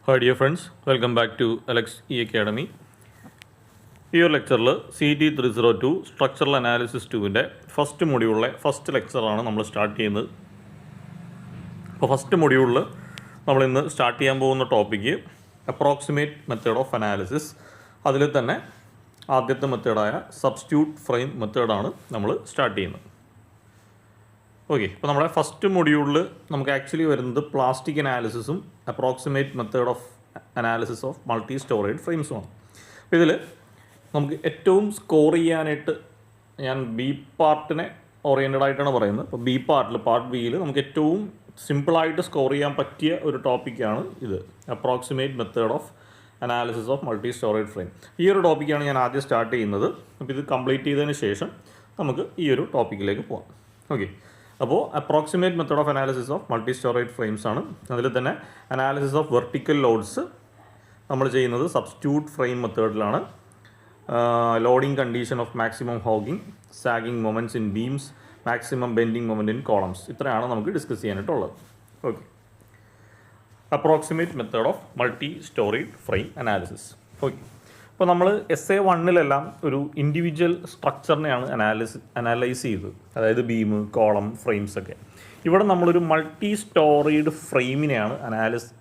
Hi dear friends, welcome back to Alex E Academy. ഈ ഒരു ലെക്ചറിൽ CT302 സ്ട്രക്ചറൽ അനാലിസിസ് 2ൻ്റെ ഫസ്റ്റ് മൊഡ്യൂളിലെ ഫസ്റ്റ് ലെക്ചറാണ് നമ്മൾ സ്റ്റാർട്ട് ചെയ്യുന്നത്. അപ്പോൾ ഫസ്റ്റ് മൊഡ്യൂളിൽ നമ്മൾ ഇന്ന് സ്റ്റാർട്ട് ചെയ്യാൻ പോകുന്ന topic approximate method of analysis. അതിൽ തന്നെ ആദ്യത്തെ മെത്തേഡായ സബ്സ്റ്റിറ്റ്യൂട്ട് ഫ്രെയിം മെത്തേഡാണ് നമ്മൾ സ്റ്റാർട്ട് ചെയ്യുന്നത്. ഓക്കെ, അപ്പോൾ നമ്മുടെ ഫസ്റ്റ് മൊഡ്യൂളിൽ നമുക്ക് ആക്ച്വലി വരുന്നത് പ്ലാസ്റ്റിക് അനാലിസിസും approximate method of analysis of multi storage ഫ്രെയിംസുമാണ്. അപ്പോൾ ഇതിൽ നമുക്ക് ഏറ്റവും സ്കോർ ചെയ്യാനായിട്ട് ഞാൻ ബി പാർട്ടിനെ ഓറിയൻറ്റഡ് ആയിട്ടാണ് പറയുന്നത്. അപ്പോൾ ബി പാർട്ടിൽ പാർട്ട് ബിയിൽ നമുക്ക് ഏറ്റവും സിമ്പിളായിട്ട് സ്കോർ ചെയ്യാൻ പറ്റിയ ഒരു ടോപ്പിക്കാണ് ഇത്, approximate method of analysis of multi storage frame. ഈ ഒരു ടോപ്പിക്കാണ് ഞാൻ ആദ്യം സ്റ്റാർട്ട് ചെയ്യുന്നത്. അപ്പോൾ ഇത് കംപ്ലീറ്റ് ചെയ്തതിന് ശേഷം നമുക്ക് ഈ ഒരു ടോപ്പിക്കിലേക്ക് പോകാം. ഓക്കെ, അപ്പോൾ approximate method of analysis of multi storage frames ആണ്. അതിൽ തന്നെ അനാലിസിസ് ഓഫ് വെർട്ടിക്കൽ ലോഡ്സ് നമ്മൾ ചെയ്യുന്നത് സബ്സ്റ്റിറ്റ്യൂട്ട് ഫ്രെയിം മെത്തേഡിലാണ്. Loading condition of maximum hogging, sagging moments in beams, maximum bending moment in columns, ഇത്രയാണ് നമുക്ക് ഡിസ്കസ് ചെയ്യാനായിട്ടുള്ളത്. Okay, approximate method of multi storage frame analysis. Okay, അപ്പോൾ നമ്മൾ SA1 ഒരു individual സ്ട്രക്ചറിനെയാണ് analyse ചെയ്തത്, അതായത് ബീം, കോളം, ഫ്രെയിംസ് ഒക്കെ. ഇവിടെ നമ്മളൊരു മൾട്ടി സ്റ്റോറേജ് ഫ്രെയിമിനെയാണ്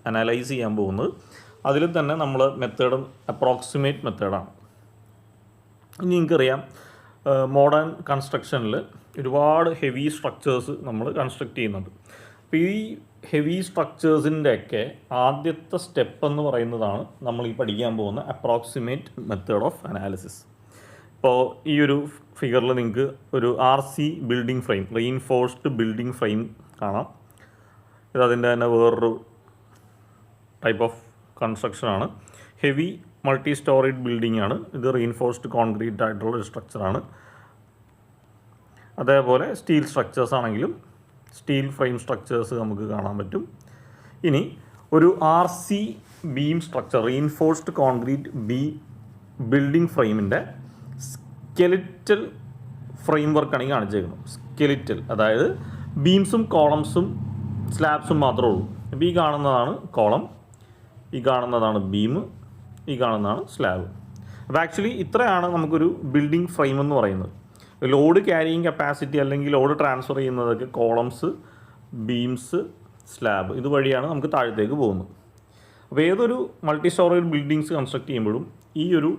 അനലൈസ് ചെയ്യാൻ പോകുന്നത്. അതിൽ തന്നെ നമ്മൾ മെത്തേഡ് അപ്രോക്സിമേറ്റ് മെത്തേഡാണ്. ഇനി നിങ്ങൾക്കറിയാം, മോഡേൺ കൺസ്ട്രക്ഷനിൽ ഒരുപാട് ഹെവി സ്ട്രക്ചേഴ്സ് നമ്മൾ കൺസ്ട്രക്ട് ചെയ്യുന്നുണ്ട്. അപ്പോൾ ഈ ഹെവി സ്ട്രക്ചേഴ്സിൻ്റെയൊക്കെ ആദ്യത്തെ സ്റ്റെപ്പ് എന്ന് പറയുന്നതാണ് നമ്മൾ ഈ പഠിക്കാൻ പോകുന്ന അപ്രോക്സിമേറ്റ് മെത്തേഡ് ഓഫ് അനാലിസിസ്. ഇപ്പോൾ ഈ ഒരു ഫിഗറിൽ നിങ്ങൾക്ക് ഒരു RC building frame, reinforced building frame കാണാം. ഇത് അതിൻ്റെ തന്നെ വേറൊരു ടൈപ്പ് ഓഫ് കൺസ്ട്രക്ഷനാണ്. ഹെവി മൾട്ടി സ്റ്റോറേജ് ബിൽഡിംഗ് ആണ് ഇത്. റീഇൻഫോഴ്സ്ഡ് കോൺക്രീറ്റ് ആയിട്ടുള്ള ഒരു സ്ട്രക്ചറാണ്. അതേപോലെ സ്റ്റീൽ സ്ട്രക്ചേഴ്സ് ആണെങ്കിലും സ്റ്റീൽ ഫ്രെയിം സ്ട്രക്ചേഴ്സ് നമുക്ക് കാണാൻ പറ്റും. ഇനി ഒരു RC beam structure, reinforced concrete building ഫ്രെയിമിൻ്റെ സ്കെലിറ്റൽ ഫ്രെയിം വർക്കാണ് ഈ കാണിച്ചേക്കുന്നത്. സ്കെലിറ്റൽ, അതായത് ബീംസും കോളംസും സ്ലാബ്സും മാത്രമേ ഉള്ളൂ. അപ്പോൾ ഈ കാണുന്നതാണ് കോളം, ഈ കാണുന്നതാണ് ബീം, ഈ കാണുന്നതാണ് സ്ലാബ്. അപ്പോൾ ആക്ച്വലി ഇത്രയാണ് നമുക്കൊരു ബിൽഡിംഗ് ഫ്രെയിം എന്ന് പറയുന്നത്. ലോഡ് ക്യാരിയിങ് കപ്പാസിറ്റി അല്ലെങ്കിൽ ലോഡ് ട്രാൻസ്ഫർ ചെയ്യുന്നതൊക്കെ കോളംസ്, ബീംസ്, സ്ലാബ് ഇതുവഴിയാണ് നമുക്ക് താഴത്തേക്ക് പോകുന്നത്. അപ്പോൾ ഏതൊരു മൾട്ടി സ്റ്റോറേജ് ബിൽഡിങ്സ് കൺസ്ട്രക്ട് ചെയ്യുമ്പോഴും ഈ ഒരു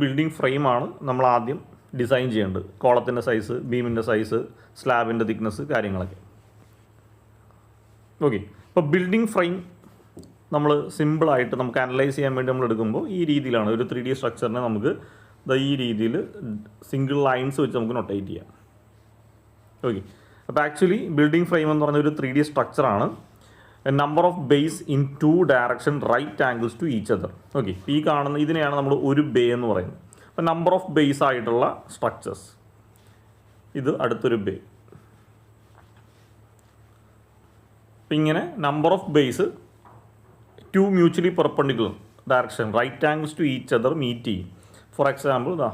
ബിൽഡിംഗ് ഫ്രെയിമാണ് നമ്മൾ ആദ്യം ഡിസൈൻ ചെയ്യേണ്ടത്. കോളത്തിൻ്റെ സൈസ്, ബീമിൻ്റെ സൈസ്, സ്ലാബിൻ്റെ തിക്നെസ്, കാര്യങ്ങളൊക്കെ. ഓക്കെ, അപ്പോൾ ബിൽഡിംഗ് ഫ്രെയിം നമ്മൾ സിമ്പിളായിട്ട് നമുക്ക് അനലൈസ് ചെയ്യാൻ വേണ്ടി നമ്മൾ എടുക്കുമ്പോൾ ഈ രീതിയിലാണ്. ഒരു 3D സ്ട്രക്ചറിനെ നമുക്ക് ഈ രീതിയിൽ സിംഗിൾ ലൈൻസ് വെച്ച് നമുക്ക് നൊട്ടേറ്റ് ചെയ്യാം. ഓക്കെ, അപ്പോൾ ആക്ച്വലി ബിൽഡിംഗ് ഫ്രെയിം എന്ന് പറഞ്ഞ ഒരു 3D സ്ട്രക്ചറാണ്. Number of bays in 2 direction right angles to each other. Okay, ഈ കാണുന്ന ഇതിനെയാണ് നമ്മൾ ഒരു ബേ എന്ന് പറയുന്നത്. അപ്പോൾ നമ്പർ ഓഫ് ബേസ് ആയിട്ടുള്ള സ്ട്രക്ചേഴ്സ്, ഇത് അടുത്തൊരു ബേ. അപ്പം ഇങ്ങനെ number of bays 2 mutually perpendicular direction right angles to each other meet ചെയ്യും. ഫോർ എക്സാമ്പിൾ ഇതാ,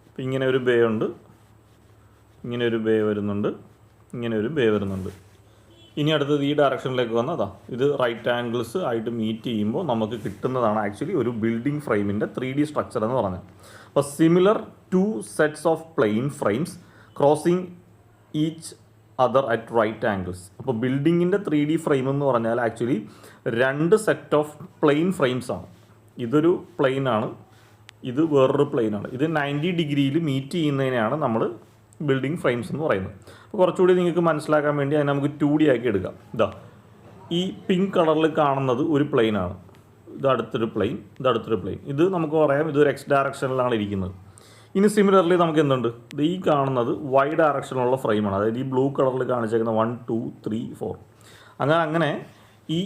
ഇപ്പം ഇങ്ങനെ ഒരു ബേ ഉണ്ട്, ഇങ്ങനെ ഒരു ബേ വരുന്നുണ്ട്, ഇങ്ങനെ ഒരു ബേ വരുന്നുണ്ട്. ഇനി അടുത്തത് ഈ ഡയറക്ഷനിലേക്ക് വന്നതാ, ഇത് റൈറ്റ് ആംഗിൾസ് ആയിട്ട് മീറ്റ് ചെയ്യുമ്പോൾ നമുക്ക് കിട്ടുന്നതാണ് ആക്ച്വലി ഒരു ബിൽഡിംഗ് ഫ്രെയിമിൻ്റെ 3D സ്ട്രക്ചർ എന്ന് പറഞ്ഞത്. അപ്പോൾ similar 2 sets of plane frames crossing each other at right angles. അപ്പോൾ ബിൽഡിങ്ങിൻ്റെ 3D ഫ്രെയിം എന്ന് പറഞ്ഞാൽ actually 2 set of plane frames ആണ്. ഇതൊരു പ്ലെയിനാണ്, ഇത് വേറൊരു പ്ലെയിനാണ്. ഇത് 90 ഡിഗ്രിയിൽ മീറ്റ് ചെയ്യുന്നതിനെയാണ് നമ്മൾ ബിൽഡിംഗ് ഫ്രെയിംസ് എന്ന് പറയുന്നത്. അപ്പോൾ കുറച്ചുകൂടി നിങ്ങൾക്ക് മനസ്സിലാക്കാൻ വേണ്ടി അതിനെ നമുക്ക് 2D ആക്കി എടുക്കാം. ഇതാ, ഈ പിങ്ക് കളറിൽ കാണുന്നത് ഒരു പ്ലെയിനാണ്, ഇത് അടുത്തൊരു പ്ലെയിൻ, ഇത് അടുത്തൊരു പ്ലെയിൻ. ഇത് നമുക്ക് പറയാം ഇതൊരു X ഡയറക്ഷനിലാണ് ഇരിക്കുന്നത്. ഇനി സിമിലർലി നമുക്ക് എന്തുണ്ട്, ഇത് ഈ കാണുന്നത് Y ഡയറക്ഷനിലുള്ള ഫ്രെയിമാണ്, അതായത് ഈ ബ്ലൂ കളറിൽ കാണിച്ചേക്കുന്ന 1 2 3 4. അങ്ങനെ ഈ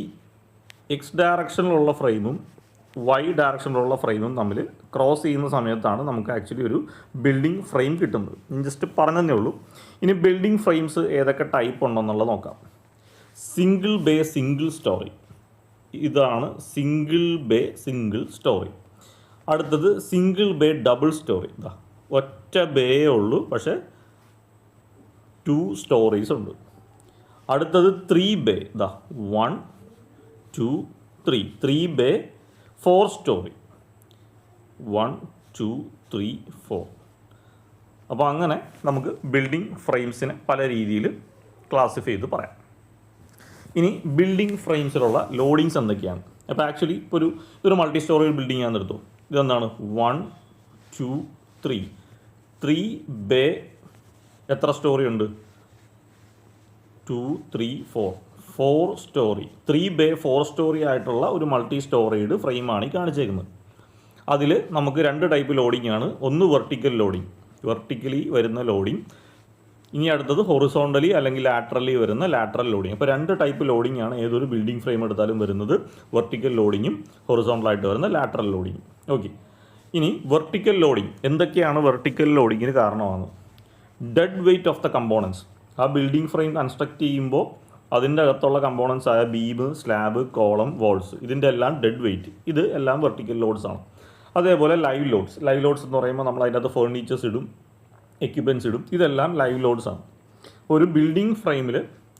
X ഡയറക്ഷനിലുള്ള ഫ്രെയിമും Y ഡയറക്ഷനിലുള്ള ഫ്രെയിമും തമ്മിൽ ക്രോസ് ചെയ്യുന്ന സമയത്താണ് നമുക്ക് ആക്ച്വലി ഒരു ബിൽഡിംഗ് ഫ്രെയിം കിട്ടുന്നത്. ജസ്റ്റ് പറഞ്ഞതേ ഉള്ളൂ. ഇനി ബിൽഡിംഗ് ഫ്രെയിംസ് ഏതൊക്കെ ടൈപ്പ് ഉണ്ടെന്നുള്ളത് നോക്കാം. സിംഗിൾ ബേ സിംഗിൾ സ്റ്റോറി, ഇതാണ് സിംഗിൾ ബേ സിംഗിൾ സ്റ്റോറി. അടുത്തത് സിംഗിൾ ബേ ഡബിൾ സ്റ്റോറി, ഇതാ ഒറ്റ ബേ ഉള്ളൂ പക്ഷേ 2 സ്റ്റോറീസ് ഉണ്ട്. അടുത്തത് 3 ബേ, ഇതാ 1 2 3, 3 ബേ 4 സ്റ്റോറി, 1 2 3 4. അപ്പോൾ അങ്ങനെ നമുക്ക് ബിൽഡിംഗ് ഫ്രെയിംസിനെ പല രീതിയിൽ ക്ലാസിഫൈ ചെയ്ത് പറയാം. ഇനി ബിൽഡിംഗ് ഫ്രെയിംസിലുള്ള ലോഡിങ്സ് എന്തൊക്കെയാണ്? അപ്പോൾ ആക്ച്വലി ഇപ്പോൾ ഇതൊരു മൾട്ടി സ്റ്റോറി ബിൽഡിംഗ് ആണെന്ന് എടുത്തു. ഇതെന്താണ് 1 2 3, 3 ബേ എത്ര സ്റ്റോറി ഉണ്ട്? 2 3 4, 4 സ്റ്റോറി. 3 ബേ 4 സ്റ്റോറി ആയിട്ടുള്ള ഒരു മൾട്ടി സ്റ്റോറീഡ് ഫ്രെയിമാണ് ഈ കാണിച്ചേക്കുന്നത്. അതിൽ നമുക്ക് 2 ടൈപ്പ് ലോഡിംഗ് ആണ്. ഒന്ന് വെർട്ടിക്കൽ ലോഡിംഗ്, വെർട്ടിക്കലി വരുന്ന ലോഡിംഗ്. ഇനി അടുത്തത് ഹൊറിസോണ്ടലി അല്ലെങ്കിൽ ലാറ്ററലി വരുന്ന ലാറ്ററൽ ലോഡിംഗ്. അപ്പോൾ 2 ടൈപ്പ് ലോഡിംഗ് ആണ് ഏതൊരു ബിൽഡിംഗ് ഫ്രെയിം എടുത്താലും വരുന്നത്. വെർട്ടിക്കൽ ലോഡിങ്ങും ഹൊറിസോണ്ടലായിട്ട് വരുന്ന ലാറ്ററൽ ലോഡിങ്ങും. ഓക്കെ, ഇനി വെർട്ടിക്കൽ ലോഡിംഗ് എന്തൊക്കെയാണ് വെർട്ടിക്കൽ ലോഡിങ്ങിന് കാരണമാകുന്നത്? Dead weight of the components. ആ ബിൽഡിംഗ് ഫ്രെയിം കൺസ്ട്രക്ട് ചെയ്യുമ്പോൾ അതിൻ്റെ അകത്തുള്ള കമ്പോണൻസ് ആയ ബീം, സ്ലാബ്, കോളം, വാൾസ്, ഇതിൻ്റെ എല്ലാം ഡെഡ് വെയ്റ്റ്, ഇത് എല്ലാം വെർട്ടിക്കൽ ലോഡ്സ് ആണ്. അതേപോലെ ലൈവ് ലോഡ്സ്. ലൈവ് ലോഡ്സ് എന്ന് പറയുമ്പോൾ നമ്മൾ അതിൻ്റെ അകത്ത് ഫേർണിച്ചേഴ്സ് ഇടും, എക്യുപ്മെൻറ്റ്സ് ഇടും, ഇതെല്ലാം ലൈവ് ലോഡ്സ് ആണ്. ഒരു ബിൽഡിംഗ് ഫ്രെയിമിൽ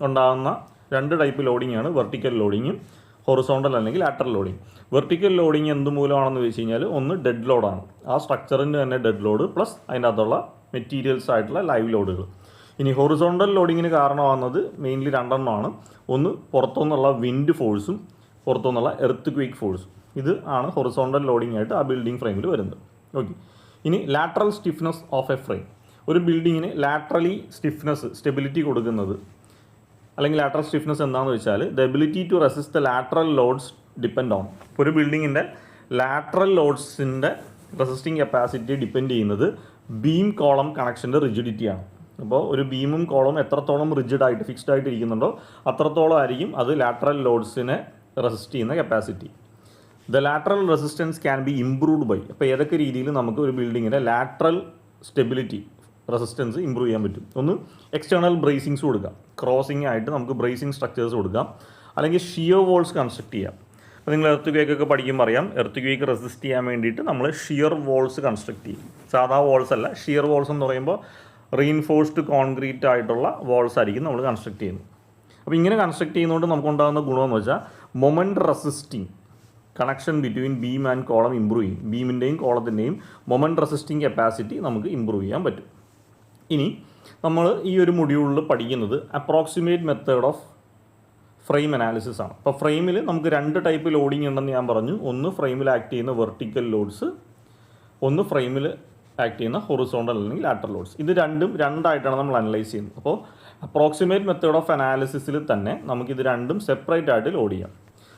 ഉണ്ടാകുന്ന 2 ടൈപ്പ് ലോഡിംഗ് ആണ് വെർട്ടിക്കൽ ലോഡിങ്ങും ഹൊറിസോണ്ടൽ അല്ലെങ്കിൽ ലാറ്ററൽ ലോഡിംഗ്. വെർട്ടിക്കൽ ലോഡിംഗ് എന്ത് മൂലമാണെന്ന് വെച്ച് കഴിഞ്ഞാൽ ഒന്ന് ഡെഡ് ലോഡാണ്, ആ സ്ട്രക്ചറിൻ്റെ തന്നെ ഡെഡ് ലോഡ് പ്ലസ് അതിൻ്റെ അകത്തുള്ള മെറ്റീരിയൽസ് ആയിട്ടുള്ള ലൈവ് ലോഡുകൾ. ഇനി ഹൊറിസോണ്ടൽ ലോഡിങ്ങിന് കാരണമാകുന്നത് മെയിൻലി 2 എണ്ണമാണ്. ഒന്ന് പുറത്തുനിന്നുള്ള വിൻഡ് ഫോഴ്സും പുറത്തുനിന്നുള്ള എർത്ത് ക്വേക്ക് ഫോഴ്സും. ഇത് ആണ് ഹൊറിസോണ്ടൽ ലോഡിംഗ് ആയിട്ട് ആ ബിൽഡിംഗ് ഫ്രെയിമിൽ വരുന്നത്. ഓക്കെ, ഇനി lateral stiffness of A frame. ഒരു ബിൽഡിങ്ങിന് ലാറ്ററലി സ്റ്റെബിലിറ്റി കൊടുക്കുന്നത് അല്ലെങ്കിൽ ലാറ്ററൽ സ്റ്റിഫ്നെസ് എന്താണെന്ന് വെച്ചാൽ the ability to resist the lateral loads depend on. ഒരു ബിൽഡിങ്ങിൻ്റെ ലാറ്ററൽ ലോഡ്സിൻ്റെ റെസിസ്റ്റിംഗ് കപ്പാസിറ്റി ഡിപ്പെൻഡ് ചെയ്യുന്നത് ബീം കോളം കണക്ഷൻ്റെ റിജിഡിറ്റിയാണ്. അപ്പോൾ ഒരു ബീമും കോളവും എത്രത്തോളം റിജിഡായിട്ട് ഫിക്സ്ഡ് ആയിട്ട് ഇരിക്കുന്നുണ്ടോ അത്രത്തോളം ആയിരിക്കും അത് ലാറ്ററൽ ലോഡ്സിനെ റെസിസ്റ്റ് ചെയ്യുന്ന capacity. The lateral resistance can be improved by. അപ്പോൾ ഏതൊക്കെ രീതിയിൽ നമുക്ക് ഒരു ബിൽഡിങ്ങിൻ്റെ ലാറ്ററൽ സ്റ്റെബിലിറ്റി റെസിസ്റ്റൻസ് ഇമ്പ്രൂവ് ചെയ്യാൻ പറ്റും? ഒന്ന്, എക്സ്റ്റേണൽ ബ്രേസിങ്സ് കൊടുക്കാം. ക്രോസിംഗ് ആയിട്ട് നമുക്ക് ബ്രേസിംഗ് സ്ട്രക്ചേഴ്സ് കൊടുക്കാം. അല്ലെങ്കിൽ ഷിയർ വോൾസ് കൺസ്ട്രക്ട് ചെയ്യാം. അപ്പോൾ നിങ്ങൾ എർത്ത് ക്വേക്കൊക്കെ പഠിക്കുമ്പോൾ അറിയാം, എർത്ത് ക്വേക്ക് റെസിസ്റ്റ് ചെയ്യാൻ വേണ്ടിയിട്ട് നമ്മൾ ഷിയർ വോൾസ് കൺസ്ട്രക്ട് ചെയ്യും. സാധാ വോൾസ് അല്ല, ഷിയർ വോൾസ് എന്ന് പറയുമ്പോൾ റീഇൻഫോഴ്സ്ഡ് കോൺക്രീറ്റ് ആയിട്ടുള്ള വാൾസ് ആയിരിക്കും നമ്മൾ കൺസ്ട്രക്ട് ചെയ്യുന്നത്. അപ്പോൾ ഇങ്ങനെ കൺസ്ട്രക്ട് ചെയ്യുന്നതുകൊണ്ട് നമുക്കുണ്ടാകുന്ന ഗുണമെന്ന് വെച്ചാൽ moment resisting connection between beam and column improve ചെയ്യും. ബീമിൻ്റെയും കോളത്തിൻ്റെയും മൊമെൻറ്റ് റെസിസ്റ്റിംഗ് കപ്പാസിറ്റി നമുക്ക് ഇമ്പ്രൂവ് ചെയ്യാൻ പറ്റും. ഇനി നമ്മൾ ഈ ഒരു മൊഡ്യൂളിൽ പഠിക്കുന്നത് approximate method of frame analysis ആണ്. അപ്പോൾ ഫ്രെയിമിൽ നമുക്ക് 2 ടൈപ്പ് ലോഡിംഗ് ഉണ്ടെന്ന് ഞാൻ പറഞ്ഞു. ഒന്ന് ഫ്രെയിമിൽ ആക്ട് ചെയ്യുന്ന വെർട്ടിക്കൽ ലോഡ്സ്, ഒന്ന് ഫ്രെയിമിൽ ആക്ട് ചെയ്യുന്ന ഹൊറിസോണ്ടൽ അല്ലെങ്കിൽ ലാറ്ററൽ ലോഡ്സ്. ഇത് രണ്ടും 2ആയിട്ടാണ് നമ്മൾ അനലൈസ് ചെയ്യുന്നത്. അപ്പോൾ അപ്രോക്സിമേറ്റ് മെത്തേഡ് ഓഫ് അനാലിസിസിൽ തന്നെ നമുക്കിത് രണ്ടും സെപ്പറേറ്റ് ആയിട്ട് ലോഡ് ചെയ്യാം.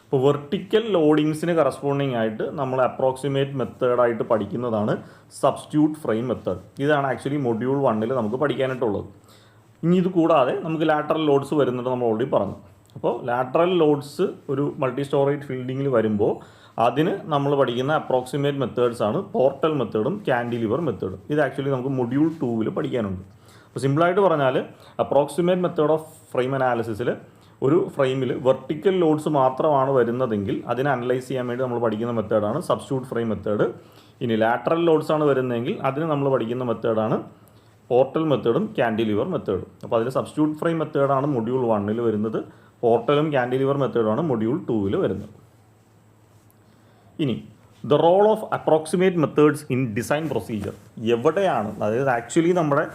ഇപ്പോൾ വെർട്ടിക്കൽ ലോഡിങ്സിന് കറസ്പോണ്ടിങ് ആയിട്ട് നമ്മൾ അപ്രോക്സിമേറ്റ് മെത്തേഡായിട്ട് പഠിക്കുന്നതാണ് സബ്സ്റ്റിറ്റ്യൂട്ട് ഫ്രെയിം മെത്തേഡ്. ഇതാണ് ആക്ച്വലി മൊഡ്യൂൾ 1 നമുക്ക് പഠിക്കാനായിട്ടുള്ളത്. ഇനി ഇത് കൂടാതെ നമുക്ക് ലാറ്ററൽ ലോഡ്സ് വരുന്നുണ്ട്, നമ്മൾ ഓൾറെഡി പറഞ്ഞു. അപ്പോൾ ലാറ്ററൽ ലോഡ്സ് ഒരു മൾട്ടി സ്റ്റോറേജ് ബിൽഡിങ്ങിൽ വരുമ്പോൾ അതിന് നമ്മൾ പഠിക്കുന്ന അപ്രോക്സിമേറ്റ് മെത്തേഡ്സ് ആണ് പോർട്ടൽ മെത്തേഡും കാൻഡിലിവർ മെത്തേഡും. ഇത് ആക്ച്വലി നമുക്ക് മൊഡ്യൂൾ 2 പഠിക്കാനുണ്ട്. അപ്പോൾ സിമ്പിളായിട്ട് പറഞ്ഞാൽ അപ്രോക്സിമേറ്റ് മെത്തേഡ് ഓഫ് ഫ്രെയിം അനാലിസിസിൽ ഒരു ഫ്രെയിമിൽ വെർട്ടിക്കൽ ലോഡ്സ് മാത്രമാണ് വരുന്നതെങ്കിൽ അതിനെ അനലൈസ് ചെയ്യാൻ വേണ്ടി നമ്മൾ പഠിക്കുന്ന മെത്തേഡാണ് സബ്സ്റ്റിറ്റ്യൂട്ട് ഫ്രെയിം മെത്തേഡ്. ഇനി ലാറ്ററൽ ലോഡ്സ് ആണ് വരുന്നതെങ്കിൽ അതിന് നമ്മൾ പഠിക്കുന്ന മെത്തേഡാണ് പോർട്ടൽ മെത്തേഡും കാൻഡിലിവർ മെത്തേഡും. അപ്പോൾ അതിൽ സബ്സ്റ്റിറ്റ്യൂട്ട് ഫ്രെയിം മെത്തേഡാണ് മൊഡ്യൂൾ 1 വരുന്നത്, പോർട്ടലും കാൻഡിലിവർ മെത്തേഡാണ് മൊഡ്യൂൾ 2 വരുന്നത്. ഇനി the role of approximate methods in design procedure. എവിടെയാണ്, അതായത് ആക്ച്വലി നമ്മുടെ